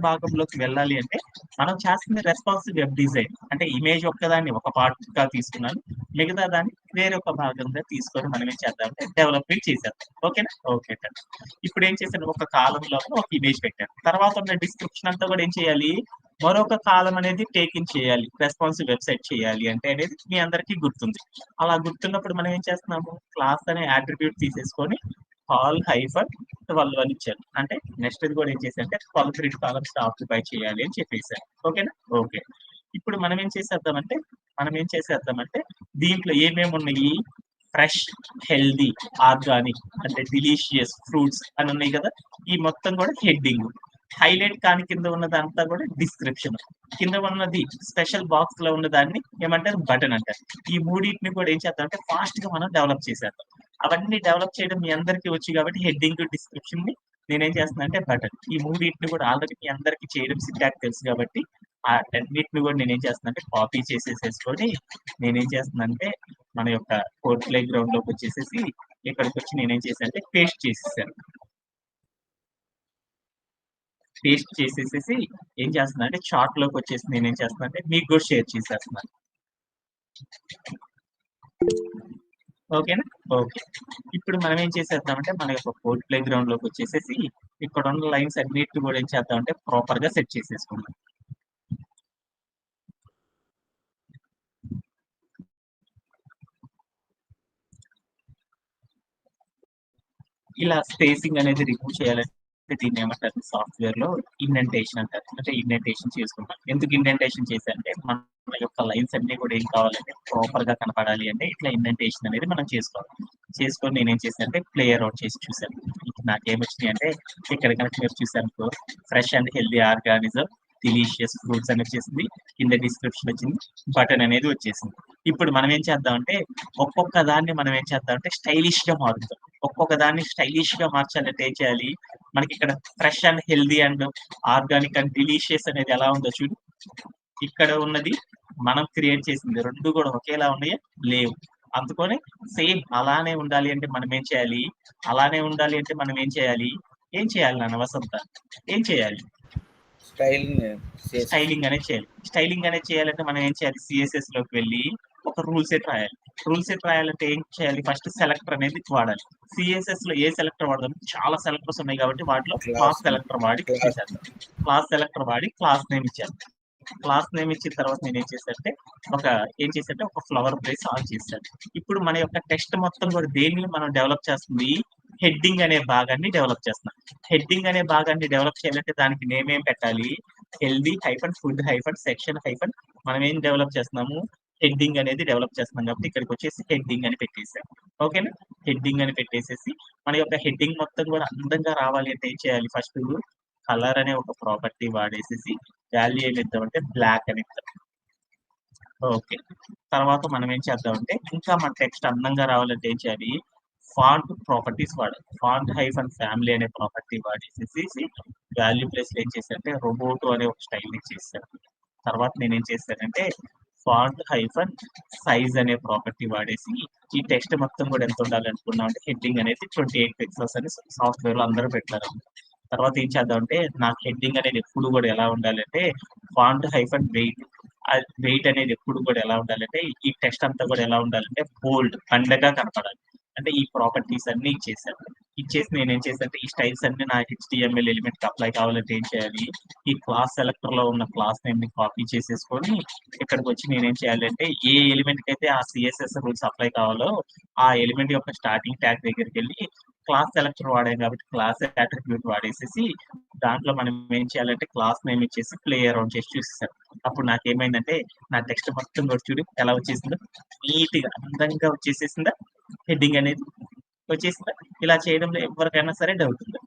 భాగంలోకి వెళ్ళాలి అంటే మనం చేస్తుంది రెస్పాన్సివ్ వెబ్ డిజైన్. అంటే ఇమేజ్ ఒక్కదాన్ని ఒక పార్ట్ గా తీసుకున్నాను, మిగతా దాన్ని వేరొక భాగంగా తీసుకొని మనం ఏం చేద్దామంటే డెవలప్మెంట్ చేసేద్దాం. ఓకేనా? ఓకే. ఇప్పుడు ఏం చేశాను? ఒక కాలం లో ఒక ఇమేజ్ పెట్టాను. తర్వాత ఉన్న డిస్క్రిప్షన్ అంతా కూడా ఏం చేయాలి? మరొక కాలం అనేది టేక్ ఇన్ చేయాలి. రెస్పాన్సివ్ వెబ్‌సైట్ చేయాలి అంటే అనేది మీ అందరికీ గుర్తుంది. అలా గుర్తున్నప్పుడు మనం ఏం చేస్తున్నాము, క్లాస్ అనే అట్రిబ్యూట్ తీసేసుకొని కాల్ హైఫన్ 12 అని ఇచ్చాను. అంటే నెక్స్ట్‌ది కూడా ఏం చేశానంటే 12 గ్రిడ్ కాలమ్స్ ఆక్యుపై చేయాలి అని చెప్పేసాను. ఓకేనా? ఓకే. ఇప్పుడు మనం ఏం చేసేద్దామంటే దీంట్లో ఏమేమి ఉన్నాయి? ఫ్రెష్, హెల్తీ, ఆర్గానిక్ అంటే డిలీషియస్ ఫ్రూట్స్ అని ఉన్నాయి కదా! ఈ మొత్తం కూడా హెడ్డింగ్. హైలైట్ కాని కింద ఉన్నదంతా కూడా డిస్క్రిప్షన్. కింద ఉన్నది స్పెషల్ బాక్స్ లో ఉన్న దాన్ని ఏమంటారు బటన్ అంటారు. ఈ మూడింటిని కూడా ఏం చేద్దాం అంటే ఫాస్ట్ గా మనం డెవలప్ చేసేద్దాం. అవన్నీ డెవలప్ చేయడం మీ అందరికీ వచ్చు కాబట్టి హెడ్డింగ్ డిస్క్రిప్షన్ ని నేనేం చేస్తున్నా అంటే బటన్. ఈ మూడింటిని కూడా ఆల్రెడీ మీ అందరికీ చేయడం సింటాక్స్ తెలుసు కాబట్టి ఆ అన్నిటిని కూడా నేనేం చేస్తున్నా అంటే కాపీ చేసేసేసుకొని నేనేం చేస్తున్నా అంటే మన యొక్క కోడ్ ప్లే గ్రౌండ్ లోకి వచ్చేసేసి ఇక్కడికి వచ్చి నేనేం చేశాను అంటే పేస్ట్ చేసేసాను. పేస్ట్ చేసేసేసి ఏం చేస్తున్నా అంటే చార్ట్ లోకి వచ్చేసి నేనేం చేస్తున్నా అంటే మీకు కూడా షేర్ చేసేస్తున్నాను. ఓకేనా? ఓకే. ఇప్పుడు మనం ఏం చేసేద్దామంటే మన యొక్క కోడ్ ప్లే గ్రౌండ్ లోకి వచ్చేసేసి ఇక్కడ ఉన్న లైన్స్ అన్నిటిని కూడా ఏం చేద్దామంటే ప్రాపర్ గా సెట్ చేసేసుకుందాం. ఇలా స్పేసింగ్ అనేది రిమూవ్ చేయాలంటే దీన్ని ఏమంటారు సాఫ్ట్‌వేర్ లో ఇండెంటేషన్ అంటారు. అంటే ఇండెంటేషన్ చేసుకుంటాం. ఎందుకు ఇండెంటేషన్ చేశానంటే మన యొక్క లైన్స్ అన్నీ కూడా ఏం కావాలంటే ప్రాపర్‌గా కనపడాలి అంటే ఇట్లా ఇండెంటేషన్ అనేది మనం చేసుకోవాలి. చేసుకొని నేనేం చేశానంటే ప్లేయర్ ఔట్ చేసి చూసాను. నాకేమొచ్చినాయి అంటే ఇక్కడ కనుక మీరు చూసారనుకో fresh and healthy organism delicious fruits అని వచ్చేసింది. కింద డిస్క్రిప్షన్ వచ్చింది. బటన్ అనేది వచ్చేసింది. ఇప్పుడు మనం ఏం చేద్దామంటే ఒక్కొక్క దాన్ని మనం ఏం చేద్దామంటే స్టైలిష్‌గా మారుద్దాం. ఒక్కొక్క దాన్ని స్టైలిష్‌గా మార్చాలంటే ఏం చేయాలి? మనకి ఇక్కడ fresh and healthy and organic and delicious అనేది ఎలా ఉందో చూడు. ఇక్కడ ఉన్నది మనం క్రియేట్ చేసింది. 2 కూడా ఒకేలా ఉన్నాయా? లేవు. అందుకని సేమ్ అలానే ఉండాలి అంటే మనం ఏం చేయాలి? అలానే ఉండాలి అంటే మనం ఏం చేయాలి? ఏం చేయాలి నాన్న వసంత? ఏం చేయాలి? Styling CSS. స్టైలింగ్ అనేది చేయాలి. స్టైలింగ్ అనేది చేయాలంటే మనం ఏం చేయాలి? సీఎస్ఎస్ లోకి వెళ్ళి ఒక రూల్ సెట్ రాయాలి. రూల్ సెట్ రాయాలంటే ఏం చేయాలి? ఫస్ట్ సెలెక్టర్ అనేది వాడాలి. సీఎస్ఎస్ లో ఏ సెలెక్టర్ వాడదాం? చాలా సెలెక్టర్స్ ఉన్నాయి కాబట్టి వాటిలో క్లాస్ క్లాస్ సెలెక్టర్ వాడి క్లాస్ చేసేద్దాం. క్లాస్ సెలెక్టర్ వాడి క్లాస్ నేమ్ ఇచ్చాను. క్లాస్ నేమ్ ఇచ్చిన తర్వాత నేనేం చేశానంటే ఒక ఒక ఫ్లవర్ ప్లేస్ ఆన్ చేశాను. ఇప్పుడు మన యొక్క టెక్స్ట్ మొత్తం కూడా దేన్ని మనం డెవలప్ చేస్తుంది? హెడ్డింగ్ అనే భాగాన్ని డెవలప్ చేస్తున్నాం. హెడ్డింగ్ అనే భాగాన్ని డెవలప్ చేయాలంటే దానికి నేమ్ ఏం పెట్టాలి? Healthy hyphen food hyphen section hyphen మనం ఏం డెవలప్ చేస్తున్నాము? హెడ్డింగ్ అనేది డెవలప్ చేస్తున్నాం కాబట్టి ఇక్కడికి వచ్చేసి హెడ్డింగ్ అని పెట్టేసాం. ఓకేనా? హెడ్డింగ్ అని పెట్టేసేసి మన యొక్క హెడ్డింగ్ మొత్తం కూడా అందంగా రావాలి అంటే ఏం చేయాలి? ఫస్ట్ కలర్ అనే ఒక ప్రాపర్టీ వాడేసేసి వాల్యూ ఏమి ఇద్దామంటే బ్లాక్ అని ఇద్దాం. ఓకే. తర్వాత మనం ఏం చేద్దామంటే ఇంకా మన టెక్స్ట్ అందంగా రావాలంటే ఏం చేయాలి? ఫాంట్ ప్రాపర్టీస్ వాడాలి. ఫాంట్ హైఫన్ ఫ్యామిలీ అనే ప్రాపర్టీ వాడేసేసి వాల్యూ ప్లేస్‌లో ఏం చేశానంటే రోబోటో అనే ఒక స్టైల్‌ని ఇచ్చేసాను. తర్వాత నేనేం చేశానంటే ఫాంట్ హైఫన్ సైజ్ అనే ప్రాపర్టీ వాడేసి ఈ టెక్స్ట్ మొత్తం కూడా ఎంత ఉండాలనుకున్నాం అంటే హెడ్డింగ్ అనేది 28 పిక్సెల్స్ అని సాఫ్ట్‌వేర్‌లో అందరూ పెట్టారు. తర్వాత ఏం చేద్దామంటే నాకు హెడ్డింగ్ అనేది ఎప్పుడు కూడా ఎలా ఉండాలంటే ఫాంట్ హైఫన్ వెయిట్. వెయిట్ అనేది ఎప్పుడు కూడా ఎలా ఉండాలంటే ఈ టెక్స్ట్ అంతా కూడా ఎలా ఉండాలంటే బోల్డ్ పండగ కనపడాలి. అంటే ఈ ప్రాపర్టీస్ అన్నీ ఇచ్చేసాను. ఇచ్చేసి నేనేం చేశానంటే ఈ స్టైల్స్ అన్నీ నా హెచ్‌టీఎంఎల్ ఎలిమెంట్‌కి అప్లై కావాలంటే ఏం చేయాలి? ఈ క్లాస్ సెలెక్టర్‌లో ఉన్న క్లాస్ నేమ్‌ని కాపీ చేసేసుకొని ఇక్కడికొచ్చి నేనేం చేయాలంటే ఏ ఎలిమెంట్‌కైతే ఆ సీఎస్ఎస్ రూల్స్ అప్లై కావాలో ఆ ఎలిమెంట్ యొక్క స్టార్టింగ్ ట్యాగ్ దగ్గరికెళ్ళి క్లాస్ సెలెక్టర్ వాడాం కాబట్టి క్లాస్ అట్రిబ్యూట్ వాడేసేసి దాంట్లో మనం ఏం చేయాలంటే క్లాస్ నేమ్ ఇచ్చేసి ప్లే అరౌండ్ చేసి చూసేసాను. అప్పుడు నాకేమైందంటే నా టెక్స్ట్ మొత్తం కూడా చూడు ఎలా వచ్చేసిందో నీట్‌గా అందంగా వచ్చేసేసిందా? హెడ్డింగ్ అనేది వచ్చేసిందా? ఇలా చేయడంలో ఎవరికైనా సరే డౌట్ ఉందా?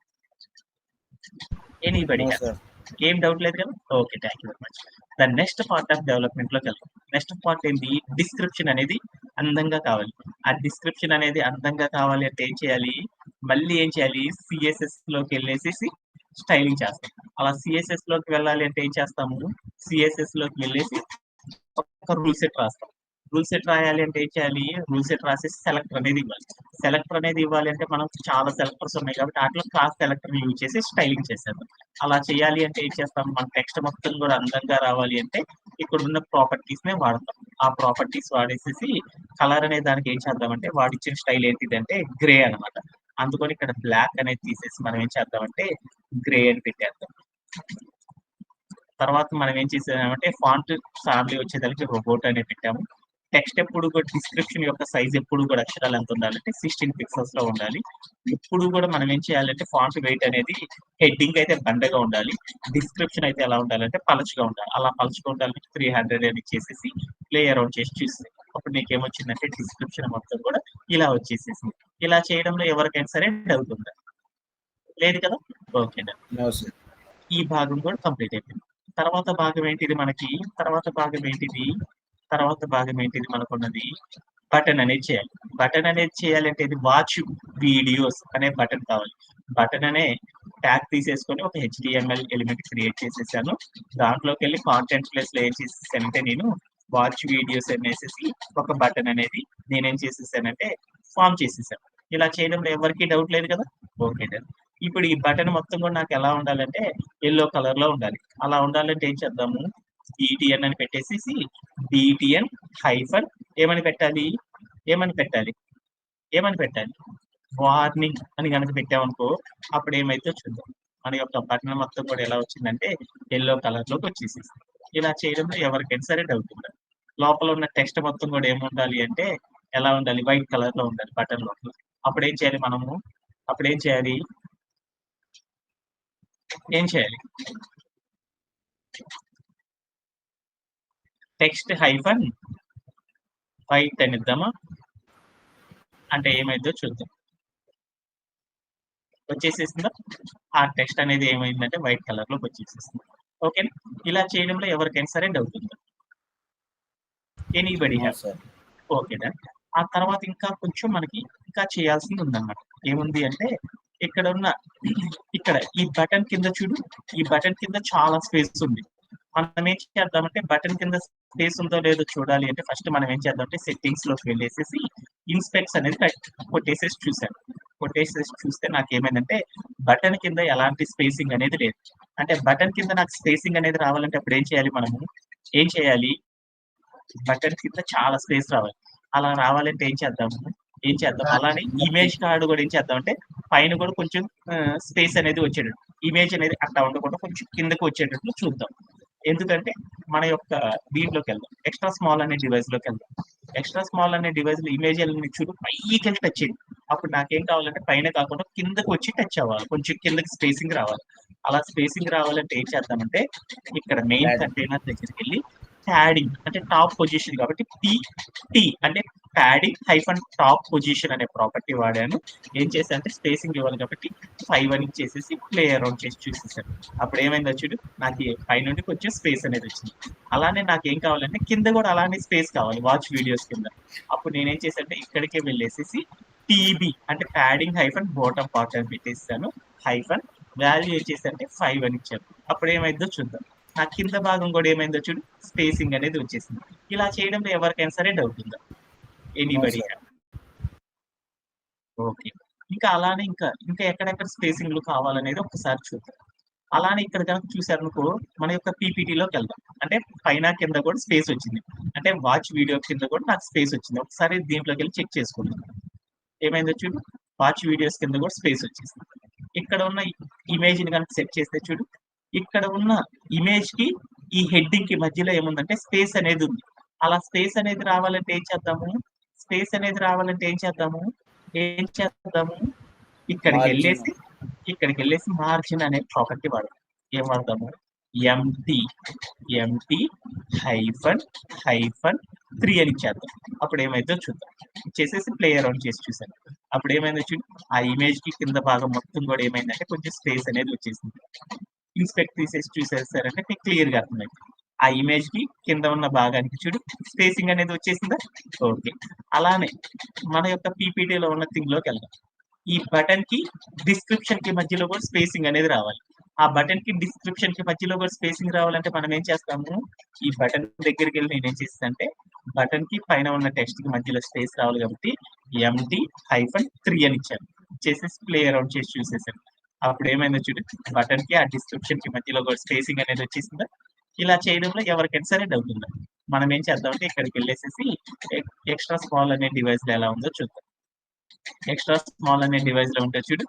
Anybody no have? సార్. ఏం డౌట్ లేదు కదా? Okay. Thank you very much. The next part of డెవలప్‌మెంట్‌లోకి వెళ్దాం. నెక్స్ట్ పార్ట్ ఏంటి? డిస్క్రిప్షన్ అనేది అందంగా కావాలి. ఆ డిస్క్రిప్షన్ అనేది అందంగా కావాలి అంటే ఏం చేయాలి? మళ్ళీ ఏం చేయాలి? సీఎస్ఎస్‌లోకెళ్ళేసేసి స్టైలింగ్ చేస్తాం. అలా సీఎస్ఎస్‌లోకి వెళ్ళాలి అంటే ఏం చేస్తాము? సీఎస్ఎస్‌లోకి వెళ్ళేసి ఒక రూల్ సెట్ రాస్తాం. రూల్ సెట్ రాయాలి అంటే ఏం చేయాలి? రూల్ సెట్ రాసేసి సెలెక్టర్ అనేది ఇవ్వాలి. సెలెక్టర్ అనేది ఇవ్వాలి అంటే మనం చాలా సెలెక్టర్స్ ఉన్నాయి కాబట్టి ఆటిలో క్లాస్ సెలెక్టర్‌ని యూజ్ చేసి స్టైలింగ్ చేసేద్దాం. అలా చేయాలి అంటే ఏం చేస్తాం? మన టెక్స్ట్ మొత్తం కూడా అందంగా రావాలి అంటే ఇక్కడున్న ప్రాపర్టీస్‌నే వాడతాం. ఆ ప్రాపర్టీస్ వాడేసేసి కలర్ అనే దానికి ఏం చేద్దామంటే వాడిచ్చిన స్టైల్ ఏంటిదంటే గ్రే అన్నమాట. అందుకని ఇక్కడ బ్లాక్ అనేది తీసేసి మనం ఏం చేద్దామంటే గ్రే అని పెట్టేద్దాం. తర్వాత మనం ఏం చేసామంటే ఫాంట్ ఫ్యామిలీ వచ్చేసరికి రోబోట్ అని పెట్టాము. టెక్స్ట్ ఎప్పుడు కూడా డిస్క్రిప్షన్ యొక్క సైజ్ ఎప్పుడు కూడా అక్షరాలు ఎంత ఉండాలంటే 16 పిక్సెల్స్‌లో ఉండాలి. ఎప్పుడు కూడా మనం ఏం చేయాలంటే ఫాంట్ వెయిట్ అనేది హెడ్డింగ్ అయితే బండగా ఉండాలి. డిస్క్రిప్షన్ అయితే ఎలా ఉండాలంటే పలచగా ఉండాలి. అలా పలచగా ఉండాలంటే 300 అని ఇచ్చేసేసి ప్లే అరౌండ్ చేసి చూస్తే అప్పుడు నీకేమొచ్చిందంటే డిస్క్రిప్షన్ మొత్తం కూడా ఇలా వచ్చేసేసింది. ఇలా చేయడంలో ఎవరికైనా సరే డౌట్ ఉందా? లేదు కదా? ఓకే. డన్. No sir. ఈ భాగం కూడా కంప్లీట్ అయిపోయింది. తర్వాత భాగం ఏంటిది మనకి? తర్వాత భాగం ఏంటిది? తర్వాత భాగం ఏంటిది మనకున్నది? బటన్ అనేది చేయాలి. బటన్ అనేది చేయాలంటే ఇది వాచ్ వీడియోస్ అనే బటన్ కావాలి. బటన్ అనే ట్యాగ్ తీసేసుకొని ఒక హెచ్‌టీఎంఎల్ ఎలిమెంట్ క్రియేట్ చేసేసాను. దాంట్లోకెళ్ళి కాంటెంట్ ప్లేస్‌లో ఏం చేసేసానంటే నేను వాచ్ వీడియోస్ అనేసేసి ఒక బటన్ అనేది నేనేం చేసేసానంటే ఫార్మ్ చేసేసాను. ఇలా చేయడంలో ఎవరికీ డౌట్ లేదు కదా? ఓకే. డన్. ఇప్పుడు ఈ బటన్ మొత్తం కూడా నాకు ఎలా ఉండాలంటే యెల్లో కలర్‌లో ఉండాలి. అలా ఉండాలంటే ఏం చేద్దాము? బీటీఎన్ అని పెట్టేసేసి బీటీఎన్ హైఫన్ ఏమని పెట్టాలి? ఏమని పెట్టాలి? ఏమని పెట్టాలి? వార్నింగ్ అని గనక పెట్టామనుకో అప్పుడు ఏమైద్దో చూద్దాం. మన యొక్క బటన్ మొత్తం కూడా ఎలా వచ్చిందంటే యెల్లో కలర్‌లోకి వచ్చేసింది. ఇలా చేయడంలో ఎవరికైనా సరే డౌట్ ఉందా? లోపల ఉన్న టెక్స్ట్ మొత్తం కూడా ఏముండాలి అంటే ఎలా ఉండాలి? వైట్ కలర్‌లో ఉండాలి బటన్ లోపల. అప్పుడేం చేయాలి మనము? అప్పుడేం చేయాలి? ఏం చేయాలి? టెక్స్ట్ హైఫన్ వైట్ అని ఇద్దామా? అంటే ఏమైద్దో చూద్దాం. వచ్చేసేసిందా? ఆ టెక్స్ట్ అనేది ఏమైందంటే వైట్ కలర్‌లోకి వచ్చేసేసింది. ఓకేనా? ఇలా చేయడంలో ఎవరికైనా సరే డౌట్ ఉందా? Anybody no have? Sir. Okay. Done. ఆ తర్వాత ఇంకా కొంచెం మనకి ఇంకా చేయాల్సింది ఉందన్నమాట. ఏముంది అంటే ఇక్కడున్న ఇక్కడ ఈ బటన్ కింద చూడు. ఈ బటన్ కింద చాలా స్పేస్ ఉంది. మనం ఏం చేద్దామంటే బటన్ కింద స్పేస్ ఉందో లేదో చూడాలి అంటే ఫస్ట్ మనం ఏం చేద్దామంటే సెట్టింగ్స్‌లోకి వెళ్ళేసేసి ఇన్స్పెక్ట్స్ అనేది కొట్టేసేసి చూసాను. కొట్టేసేసి చూస్తే నాకేమైందంటే బటన్ కింద ఎలాంటి స్పేసింగ్ అనేది లేదు. అంటే బటన్ కింద నాకు స్పేసింగ్ అనేది రావాలంటే అప్పుడు ఏం చేయాలి మనము? ఏం చేయాలి? బటన్ కింద చాలా స్పేస్ రావాలి. అలా రావాలంటే ఏం చేద్దాము? ఏం చేద్దాం? అలానే ఇమేజ్ కార్డ్ కూడా ఏం చేద్దామంటే పైన కూడా కొంచెం స్పేస్ అనేది వచ్చేటట్టు. ఇమేజ్ అనేది అట్లా ఉండకుండా కొంచెం కిందకి వచ్చేటట్లు చూద్దాం. ఎందుకంటే మన యొక్క దీంట్లోకెళ్దాం. ఎక్స్‌ట్రా స్మాల్ అనే డివైస్‌లోకెళ్దాం. ఎక్స్‌ట్రా స్మాల్ అనే డివైస్‌లో ఇమేజ్ ఎలిమెంట్ చూడు పైకెళ్ళి టచ్ చేయండి. అప్పుడు నాకేం కావాలంటే పైన కాకుండా కిందకొచ్చి టచ్ అవ్వాలి. కొంచెం కిందకి స్పేసింగ్ రావాలి. అలా స్పేసింగ్ రావాలంటే ఏం చేద్దామంటే ఇక్కడ మెయిన్ ప్యాడింగ్. కంటైనర్ దగ్గరికెళ్ళి ప్యాడింగ్ అంటే టాప్ పొజిషన్ కాబట్టి టీ అంటే ప్యాడింగ్ హైఫన్ టాప్ పొజిషన్ అనే ప్రాపర్టీ వాడాను. ఏం చేశానంటే స్పేసింగ్ ఇవ్వాలి కాబట్టి 5 అని ఇచ్చేసేసి ప్లే అరౌండ్ చేసి చూసేసాను. అప్పుడు ఏమైందో చూడు నాకు పైనుండి కొంచెం స్పేస్ అనేది వచ్చింది. అలానే నాకేం కావాలంటే కింద కూడా అలానే స్పేస్ కావాలి వాచ్ వీడియోస్ కింద. అప్పుడు నేనేం చేశానంటే ఇక్కడికే వెళ్ళేసేసి టీబీ అంటే ప్యాడింగ్ హైఫన్ బాటమ్ పార్ట్ అని పెట్టేసాను. హైఫన్ వాల్యూ వచ్చేసంటే 5 అని ఇచ్చాను. అప్పుడు ఏమైందో చూద్దాం. ఆ కింద భాగం కూడా ఏమైందో చూడు స్పేసింగ్ అనేది వచ్చేసింది. ఇలా చేయడంలో ఎవరికైనా సరే డౌట్ ఉందా? No anybody sir. Have? Okay. ఇంకా అలానే ఇంకా ఎక్కడెక్కడ స్పేసింగ్‌లు కావాలనేది ఒక్కసారి చూద్దాం. అలానే ఇక్కడ గనక చూసారనుకో మన యొక్క పీపీటీలోకెళ్దాం. అంటే పైన కింద కూడా స్పేస్ వచ్చింది. అంటే వాచ్ వీడియో కింద కూడా నాకు స్పేస్ వచ్చింది. ఒకసారి దీంట్లోకెళ్ళి చెక్ చేసుకుందాం. ఏమైందో చూడు వాచ్ వీడియోస్ కింద కూడా స్పేస్ వచ్చేసింది. ఇక్కడ ఉన్న ఇమేజ్‌ని గనక సెట్ చేస్తే చూడు ఇక్కడ ఉన్న ఇమేజ్‌కి ఈ హెడ్డింగ్‌కి మధ్యలో ఏముందంటే స్పేస్ అనేది ఉంది. అలా స్పేస్ అనేది రావాలంటే ఏం చేద్దాము? స్పేస్ అనేది రావాలంటే ఏం చేద్దాము? ఏం చేద్దాము? మార్జిన్. ఇక్కడికెళ్ళేసి ఇక్కడికెళ్ళేసి మార్జిన్ అనే ప్రాపర్టీ వాడదాం. ఏం వాడదాము? ఎంటీ ఎంటీ హైఫన్ హైఫన్ 3 అని ఇచ్చేద్దాం. అప్పుడు ఏమైద్దో చూద్దాం. ఇచ్చేసేసి ప్లే అరౌండ్ చేసి చూసాను. అప్పుడు ఏమైందో చూడు ఆ ఇమేజ్‌కి కింద భాగం మొత్తం కూడా ఏమైందంటే కొంచెం స్పేస్ అనేది వచ్చేసింది. ఇన్స్పెక్ట్ తీసేసి చూసేసారంటే మీకు క్లియర్‌గా అర్థమైంది. ఆ ఇమేజ్‌కి కింద ఉన్న భాగానికి చూడు స్పేసింగ్ అనేది వచ్చేసిందా? ఓకే. అలానే మన యొక్క పీపీటీలో ఉన్న థింగ్‌లోకెళ్దాం. ఈ బటన్‌కి డిస్క్రిప్షన్‌కి మధ్యలో కూడా స్పేసింగ్ అనేది రావాలి. ఆ బటన్‌కి డిస్క్రిప్షన్‌కి మధ్యలో కూడా స్పేసింగ్ రావాలంటే మనం ఏం చేస్తాము? ఈ బటన్ దగ్గరికెళ్ళి నేనేం చేసేసానంటే బటన్‌కి పైన ఉన్న టెక్స్ట్‌కి మధ్యలో స్పేస్ రావాలి కాబట్టి ఎంటీ హైఫన్ 3 అని ఇచ్చాను. ఇచ్చేసేసి ప్లే అరౌండ్ చేసి చూసేసాను. అప్పుడు ఏమైందో చూడు బటన్‌కి ఆ డిస్క్రిప్షన్‌కి మధ్యలో కూడా స్పేసింగ్ అనేది వచ్చేసిందా? ఇలా చేయడంలో ఎవరికైనా సరే డౌట్ ఉందా? మనం ఏం చేద్దామంటే ఇక్కడికెళ్ళేసేసి ఎక్స్‌ట్రా స్మాల్ అనే డివైస్‌లో ఎలా ఉందో చూద్దాం. ఎక్స్‌ట్రా స్మాల్ అనే డివైస్‌లో ఉంటది చూడు.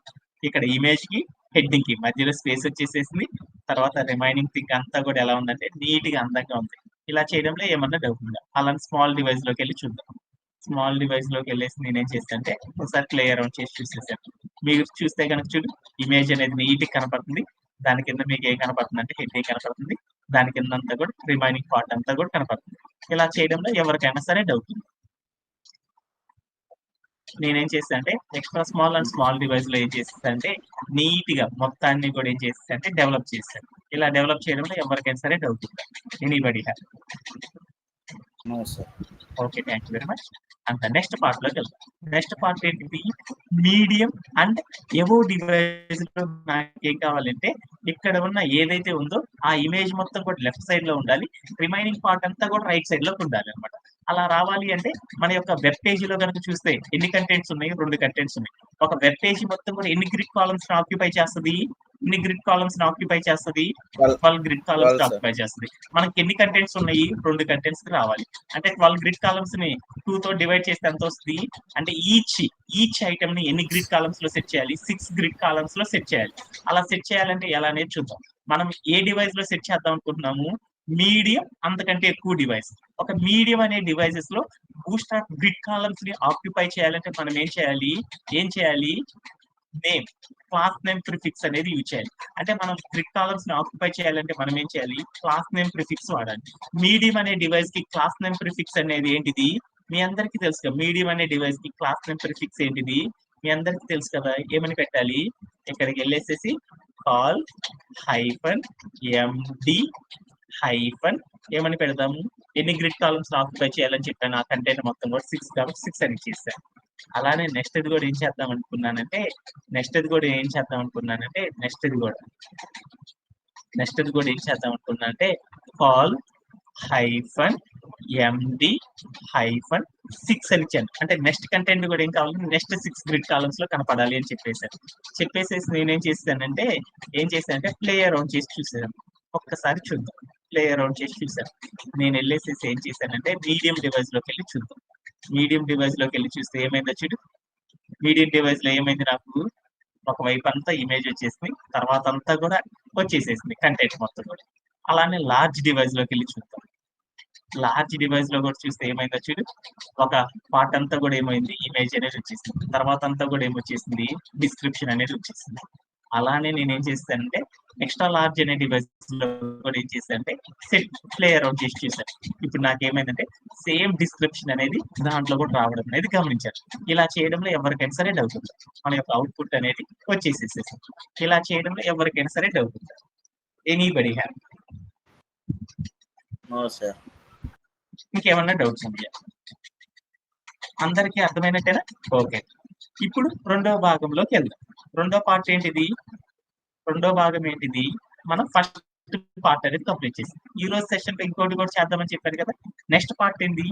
ఇక్కడ ఇమేజ్ కి హెడ్డింగ్ కి మధ్యలో స్పేస్ వచ్చేసేసింది. తర్వాత రిమైనింగ్ థింగ్ అంతా కూడా ఎలా ఉందంటే నీట్ గా అందంగా ఉంది. ఇలా చేయడంలో ఏమన్నా డౌట్ ఉందా? అలానే స్మాల్ డివైస్ లోకి వెళ్ళి చూద్దాం. స్మాల్ డివైస్ లోకి వెళ్ళేసి నేనేం చేస్తానంటే ఒకసారి ప్లే అరౌండ్ చేసి చూసేసాను. మీరు చూస్తే కనుక చూడు, ఇమేజ్ అనేది నీట్ గా కనపడుతుంది. దాని కింద మీకు ఏం కనపడుతుంది అంటే హెడ్డింగ్ కనపడుతుంది. దాని కింద అంతా కూడా రిమైనింగ్ పార్ట్ అంతా కూడా కనపడుతుంది. ఇలా చేయడంలో ఎవరికైనా సరే డౌట్ ఉంది. నేనేం చేస్తాను అంటే extra small and small device లో ఏం చేస్తాను అంటే నీట్ గా మొత్తాన్ని కూడా ఏం చేస్తాను అంటే డెవలప్ చేస్తాను. ఇలా డెవలప్ చేయడంలో ఎవరికైనా సరే డౌట్ ఉంది. Anybody have? No sir. Okay, thank you very much. అంత నెక్స్ట్ పార్ట్ లోకి వెళ్దాం. నెక్స్ట్ పార్ట్ ఏంటిది? మీడియం అండ్ ఎవో డివైస్ లో నాకు ఏం కావాలంటే ఇక్కడ ఉన్న ఏదైతే ఉందో ఆ ఇమేజ్ మొత్తం కూడా లెఫ్ట్ సైడ్ లో ఉండాలి. రిమైనింగ్ పార్ట్ అంతా కూడా రైట్ సైడ్ లోకి ఉండాలి అనమాట. అలా రావాలి అంటే మన యొక్క వెబ్ పేజీలో కనుక చూస్తే ఎన్ని కంటెంట్స్ ఉన్నాయి? 2 కంటెంట్స్ ఉన్నాయి. ఒక వెబ్ పేజీ మొత్తం కూడా ఎన్ని గ్రిడ్ కాలమ్స్ ఆక్యుపై చేస్తుంది? ఎన్ని గ్రిడ్ కాలమ్స్ ఆక్యుపై చేస్తుంది? 12 గ్రిడ్ కాలమ్స్ ఆక్యుపై చేస్తుంది. మనకి ఎన్ని కంటెంట్స్ ఉన్నాయి? 2 కంటెంట్స్ రావాలి. అంటే 12 గ్రిడ్ కాలమ్స్ ని 2 తో డివైడ్ చేస్తే ఎంత వస్తుంది అంటే ఈచ్ ఐటమ్ ని ఎన్ని గ్రిడ్ కాలమ్స్ లో సెట్ చేయాలి? 6 గ్రిడ్ కాలమ్స్ లో సెట్ చేయాలి. అలా సెట్ చేయాలంటే ఎలా అనేది చూద్దాం. మనం ఏ డివైస్ లో సెట్ చేద్దాం అనుకుంటున్నాము? మీడియం అంతకంటే ఎక్కువ డివైస్. ఒక మీడియం అనే డివైసెస్ లో బూస్ట్ ఆఫ్ గ్రిడ్ కాలమ్స్ ని ఆక్యుపై చేయాలంటే మనం ఏం చేయాలి? నేమ్, క్లాస్ నేమ్ ప్రిఫిక్స్ అనేది యూజ్ చేయాలి. అంటే మనం గ్రిడ్ కాలమ్స్ ని ఆక్యుపై చేయాలంటే మనం ఏం చేయాలి? క్లాస్ నేమ్ ప్రిఫిక్స్ వాడాలి. మీడియం అనే డివైస్ కి క్లాస్ నేమ్ ప్రిఫిక్స్ అనేది ఏంటిది? మీ అందరికీ తెలుసు కదా. మీడియం అనే డివైస్ కి క్లాస్ నేమ్ ప్రిఫిక్స్ ఏంటిది? మీ అందరికీ తెలుసు కదా. ఏమని పెట్టాలి? ఇక్కడికి వెళ్ళేసేసి కాల్ హైఫన్ ఎండి హైఫన్ ఏమని పెడదాము? ఎన్ని గ్రిడ్ కాలమ్స్ ఆక్యుపై చేయాలని చెప్పాను. ఆ కంటెంట్ మొత్తం కూడా 6 కాబట్టి 6 అని చేశాను. అలానే నెక్స్ట్ కూడా ఏం చేద్దాం అనుకున్నానంటే నెక్స్ట్ కూడా ఏం చేద్దాం అనుకున్నానంటే కాల్ హైఫన్ ఎండి హైఫన్ 6 అని ఇచ్చాను. అంటే నెక్స్ట్ కంటెంట్ కూడా ఏం కావాలి? నెక్స్ట్ 6 గ్రిడ్ కాలమ్స్ లో కనపడాలి అని చెప్పేసేసి నేనేం చేశానంటే ప్లే అరౌండ్ చేసి చూసాను. ఒక్కసారి చూద్దాం. ప్లే అరౌండ్ చేసి చూసాను. నేను వెళ్ళేసేసి ఏం చేశానంటే మీడియం డివైస్ లోకి వెళ్ళి చూద్దాం. మీడియం డివైస్ లోకి వెళ్ళి చూస్తే ఏమైందో చూడు. మీడియం డివైస్ లో ఏమైంది? నాకు ఒకవైపు అంతా ఇమేజ్ వచ్చేసింది, తర్వాత అంతా కూడా వచ్చేసేసింది కంటెంట్ మొత్తం కూడా. అలానే లార్జ్ డివైస్ లోకి వెళ్ళి చూద్దాం. లార్జ్ డివైస్ లో కూడా చూస్తే ఏమైందో చూడు. ఒక పార్ట్ అంతా కూడా ఏమైంది? ఇమేజ్ అనేది వచ్చేసింది, తర్వాత అంతా కూడా ఏమొచ్చేసింది? డిస్క్రిప్షన్ అనేది వచ్చేసింది. అలానే నేను ఏం చేస్తానంటే ఎక్స్ట్రా లార్జ్ అనే డివైస్ లో కూడా ఏం చేస్తానంటే సెట్ ప్లే అరౌండ్ చేసి చూసాను. ఇప్పుడు నాకు ఏమైందంటే సేమ్ డిస్క్రిప్షన్ అనేది దాంట్లో కూడా రావడం అనేది గమనించాను. ఇలా చేయడంలో ఎవరికైనా సరే డౌట్ ఉంది. మన యొక్క అవుట్పుట్ అనేది వచ్చేసేసేసి ఇలా చేయడంలో ఎవరికైనా సరే డౌట్ ఉంది. Anybody have? No sir. ఇంకేమన్నా డౌట్స్ ఉన్నాయా? అందరికీ అర్థమైనట్టేనా? ఓకే. ఇప్పుడు రెండో భాగంలోకి వెళ్దాం. రెండో పార్ట్ ఏంటిది? రెండో భాగం ఏంటిది? మనం ఫస్ట్ పార్ట్ అనేది కంప్లీట్ చేసాం. ఈ రోజు సెషన్ లో ఇంకోటి కూడా చేద్దామని చెప్పారు కదా. నెక్స్ట్ పార్ట్ ఏంటి?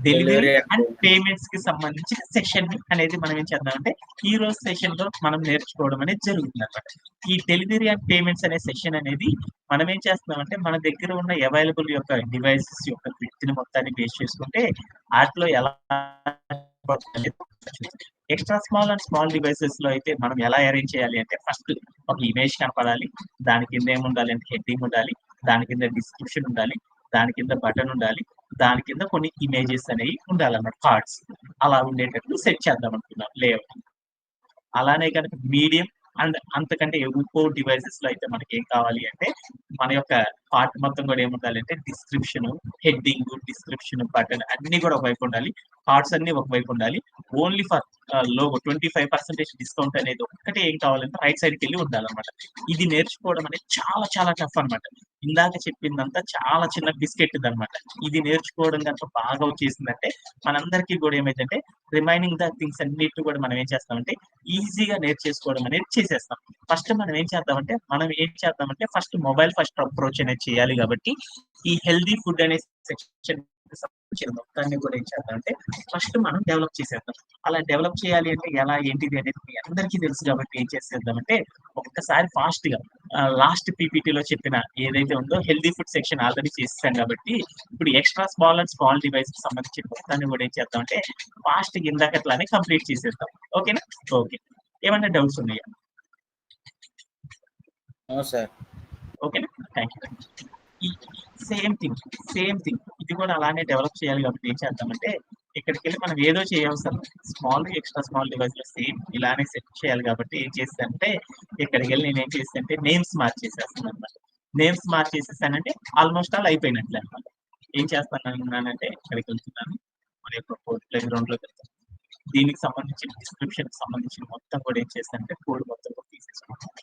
డెలివరీ అండ్ పేమెంట్స్ కి సంబంధించిన సెషన్ అనేది మనం ఏం చేద్దామంటే ఈ రోజు సెషన్ లో మనం నేర్చుకోవడం అనేది జరుగుతుంది అనమాట. ఈ డెలివరీ అండ్ పేమెంట్స్ అనే సెషన్ అనేది మనం ఏం చేస్తున్నామంటే మన దగ్గర ఉన్న అవైలబుల్ యొక్క డివైసెస్ యొక్క వ్యక్తిని మొత్తాన్ని బేస్ చేసుకుంటే వాటిలో ఎలా extra small and small devices లో అయితే మనం ఎలా అరేంజ్ చేయాలి అంటే ఫస్ట్ ఒక ఇమేజ్ కనపడాలి. దాని కింద ఏముండాలి అంటే హెడ్డింగ్ ఉండాలి, దాని కింద డిస్క్రిప్షన్ ఉండాలి, దాని కింద బటన్ ఉండాలి, దాని కింద కొన్ని ఇమేజెస్ అనేవి ఉండాలన్నమాట, కార్డ్స్. అలా ఉండేటట్లు సెట్ చేద్దాం అనుకున్నాం లేఅవుట్. అలానే కనుక మీడియం అండ్ అంతకంటే ఎక్కువ డివైసెస్ లో అయితే మనకి ఏం కావాలి అంటే మన యొక్క పార్ట్ మొత్తం కూడా ఏముండాలి అంటే డిస్క్రిప్షన్, హెడ్డింగ్, డిస్క్రిప్షన్, బటన్ అన్ని కూడా ఒకవైపు ఉండాలి. కార్డ్స్ అన్ని ఒకవైపు ఉండాలి. ఓన్లీ ఫర్ లోగో 25% డిస్కౌంట్ అనేది ఒక్కటే ఏం కావాలంటే రైట్ సైడ్కి వెళ్ళి ఉండాలన్నమాట. ఇది నేర్చుకోవడం అనేది చాలా చాలా టఫ్ అనమాట. ఇందాక చెప్పిందంతా చాలా చిన్న బిస్కెట్ అనమాట. ఇది నేర్చుకోవడం కనుక బాగా వచ్చేసిందంటే మనందరికీ కూడా ఏమైందంటే రిమైనింగ్ ద థింగ్స్ అన్నిటిని కూడా మనం ఏం చేస్తామంటే ఈజీగా నేర్చేసుకోవడం అనేది చేసేస్తాం. ఫస్ట్ మనం ఏం చేద్దామంటే ఫస్ట్ మొబైల్ ఫస్ట్ అప్రోచ్ అనేది చేయాలి. కాబట్టి ఈ హెల్దీ ఫుడ్ అనే సెక్షన్ మొత్తాన్ని కూడా ఏం చేద్దామంటే ఫస్ట్ మనం డెవలప్ చేసేద్దాం. అలా డెవలప్ చేయాలి అంటే ఎలా ఏంటిది అనేది మీ అందరికీ తెలుసు. కాబట్టి ఏం చేసేద్దామంటే ఒక్కసారి ఫాస్ట్ గా లాస్ట్ పీపీటీలో చెప్పిన ఏదైతే ఉందో హెల్దీ ఫుడ్ సెక్షన్ ఆల్రెడీ చేసేసాం. కాబట్టి ఇప్పుడు extra small and small device కి సంబంధించిన మొత్తాన్ని కూడా ఏం చేద్దామంటే ఫాస్ట్ గా ఇందాకట్లానే కంప్లీట్ చేసేద్దాం. ఓకేనా? ఓకే. ఏమన్నా డౌట్స్ ఉన్నాయా? అవును సార్. ఓకేనా? Thank you. ఈ సేమ్ థింగ్ ఇది కూడా అలానే డెవలప్ చేయాలి కాబట్టి ఏం చేద్దామంటే ఇక్కడికెళ్ళి మనం ఏదో చేయవసరం స్మాల్ ఎక్స్ట్రా స్మాల్ డివైస్‌లో సేమ్ ఇలానే సెట్ చేయాలి కాబట్టి ఏం చేశానంటే ఇక్కడికెళ్ళి నేనేం చేశానంటే నేమ్స్ మార్చేసేస్తాననమాట. నేమ్స్ మార్చేసేసానంటే ఆల్‌మోస్ట్ ఆల్ అయిపోయినట్లే అనమాట. ఏం చేస్తానన్నానంటే ఇక్కడికెళ్తున్నాను. మన యొక్క కోడ్ ప్లేగ్రౌండ్‌లోకి వెళ్తాను. దీనికి సంబంధించిన డిస్క్రిప్షన్‌కి సంబంధించిన మొత్తం కూడా ఏం చేశానంటే కోడ్ మొత్తం కూడా తీసేసుకుంటాను.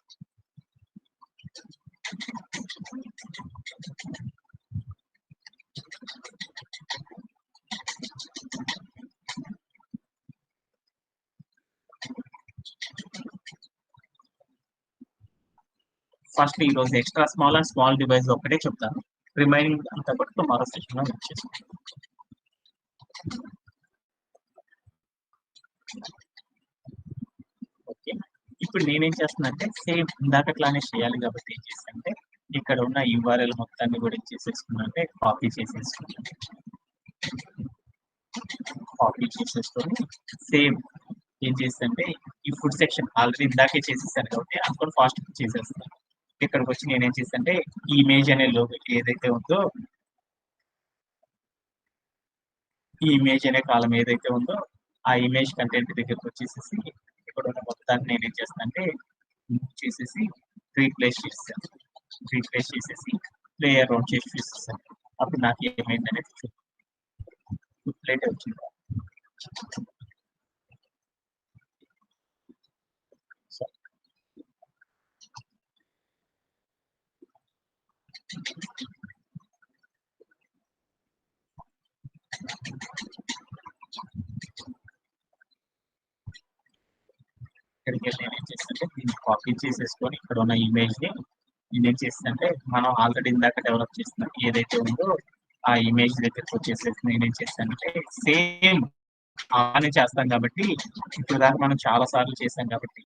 ఫస్ట్ ఈరోజు extra small and small device ఒక్కటే చెప్తాను. రిమైనింగ్ అంతా కూడా టుమారో సెషన్‌లో వచ్చేస్తుంది. ఓకే. ఇప్పుడు నేనేం చేస్తున్నానంటే సేమ్ ఇందాకట్లానే చేయాలి కాబట్టి ఏం చేశానంటే ఇక్కడ ఉన్న యూఆర్ఎల్ మొత్తాన్ని కూడా ఏం చేసేసుకున్నానంటే కాపీ చేసేసుకున్నాను. కాపీ చేసేసుకొని సేమ్ ఏం చేస్తానంటే ఈ ఫుడ్ సెక్షన్ ఆల్రెడీ ఇందాకే చేసేసాను కాబట్టి అది కూడా ఫాస్ట్‌గా చేసేస్తాను. ఇక్కడికొచ్చి నేనేం చేశానంటే ఈ ఇమేజ్ అనే లోగో ఏదైతే ఉందో ఈ ఇమేజ్ అనే కాలమ్ ఏదైతే ఉందో ఆ ఇమేజ్ కంటెంట్ దగ్గరకొచ్చేసేసి ఇక్కడ ఉన్న మొత్తాన్ని నేనేం చేస్తానంటే మూవ్ చేసేసి రీప్లేస్ చేసేసాను. రీప్లేస్ చేసేసి ప్లే అరౌండ్ చేసి చూసేసాను. అప్పుడు నాకు ఏమైందనేది ప్లేట్ వచ్చింది. సో ఇక్కడికెళ్ళి నేనేం చేస్తానంటే దీన్ని కాపీ చేసేసుకొని ఇక్కడ ఉన్న ఇమేజ్‌ని నేనేం చేస్తానంటే మనం ఆల్రెడీ ఇందాక డెవలప్ చేసిన ఏదైతే ఉందో ఆ ఇమేజ్ దగ్గరకొచ్చేసేసి నేనేం చేస్తానంటే సేమ్ అలానే చేస్తాం కాబట్టి ఇప్పుడు దాకా మనం చాలా సార్లు చేసాం కాబట్టి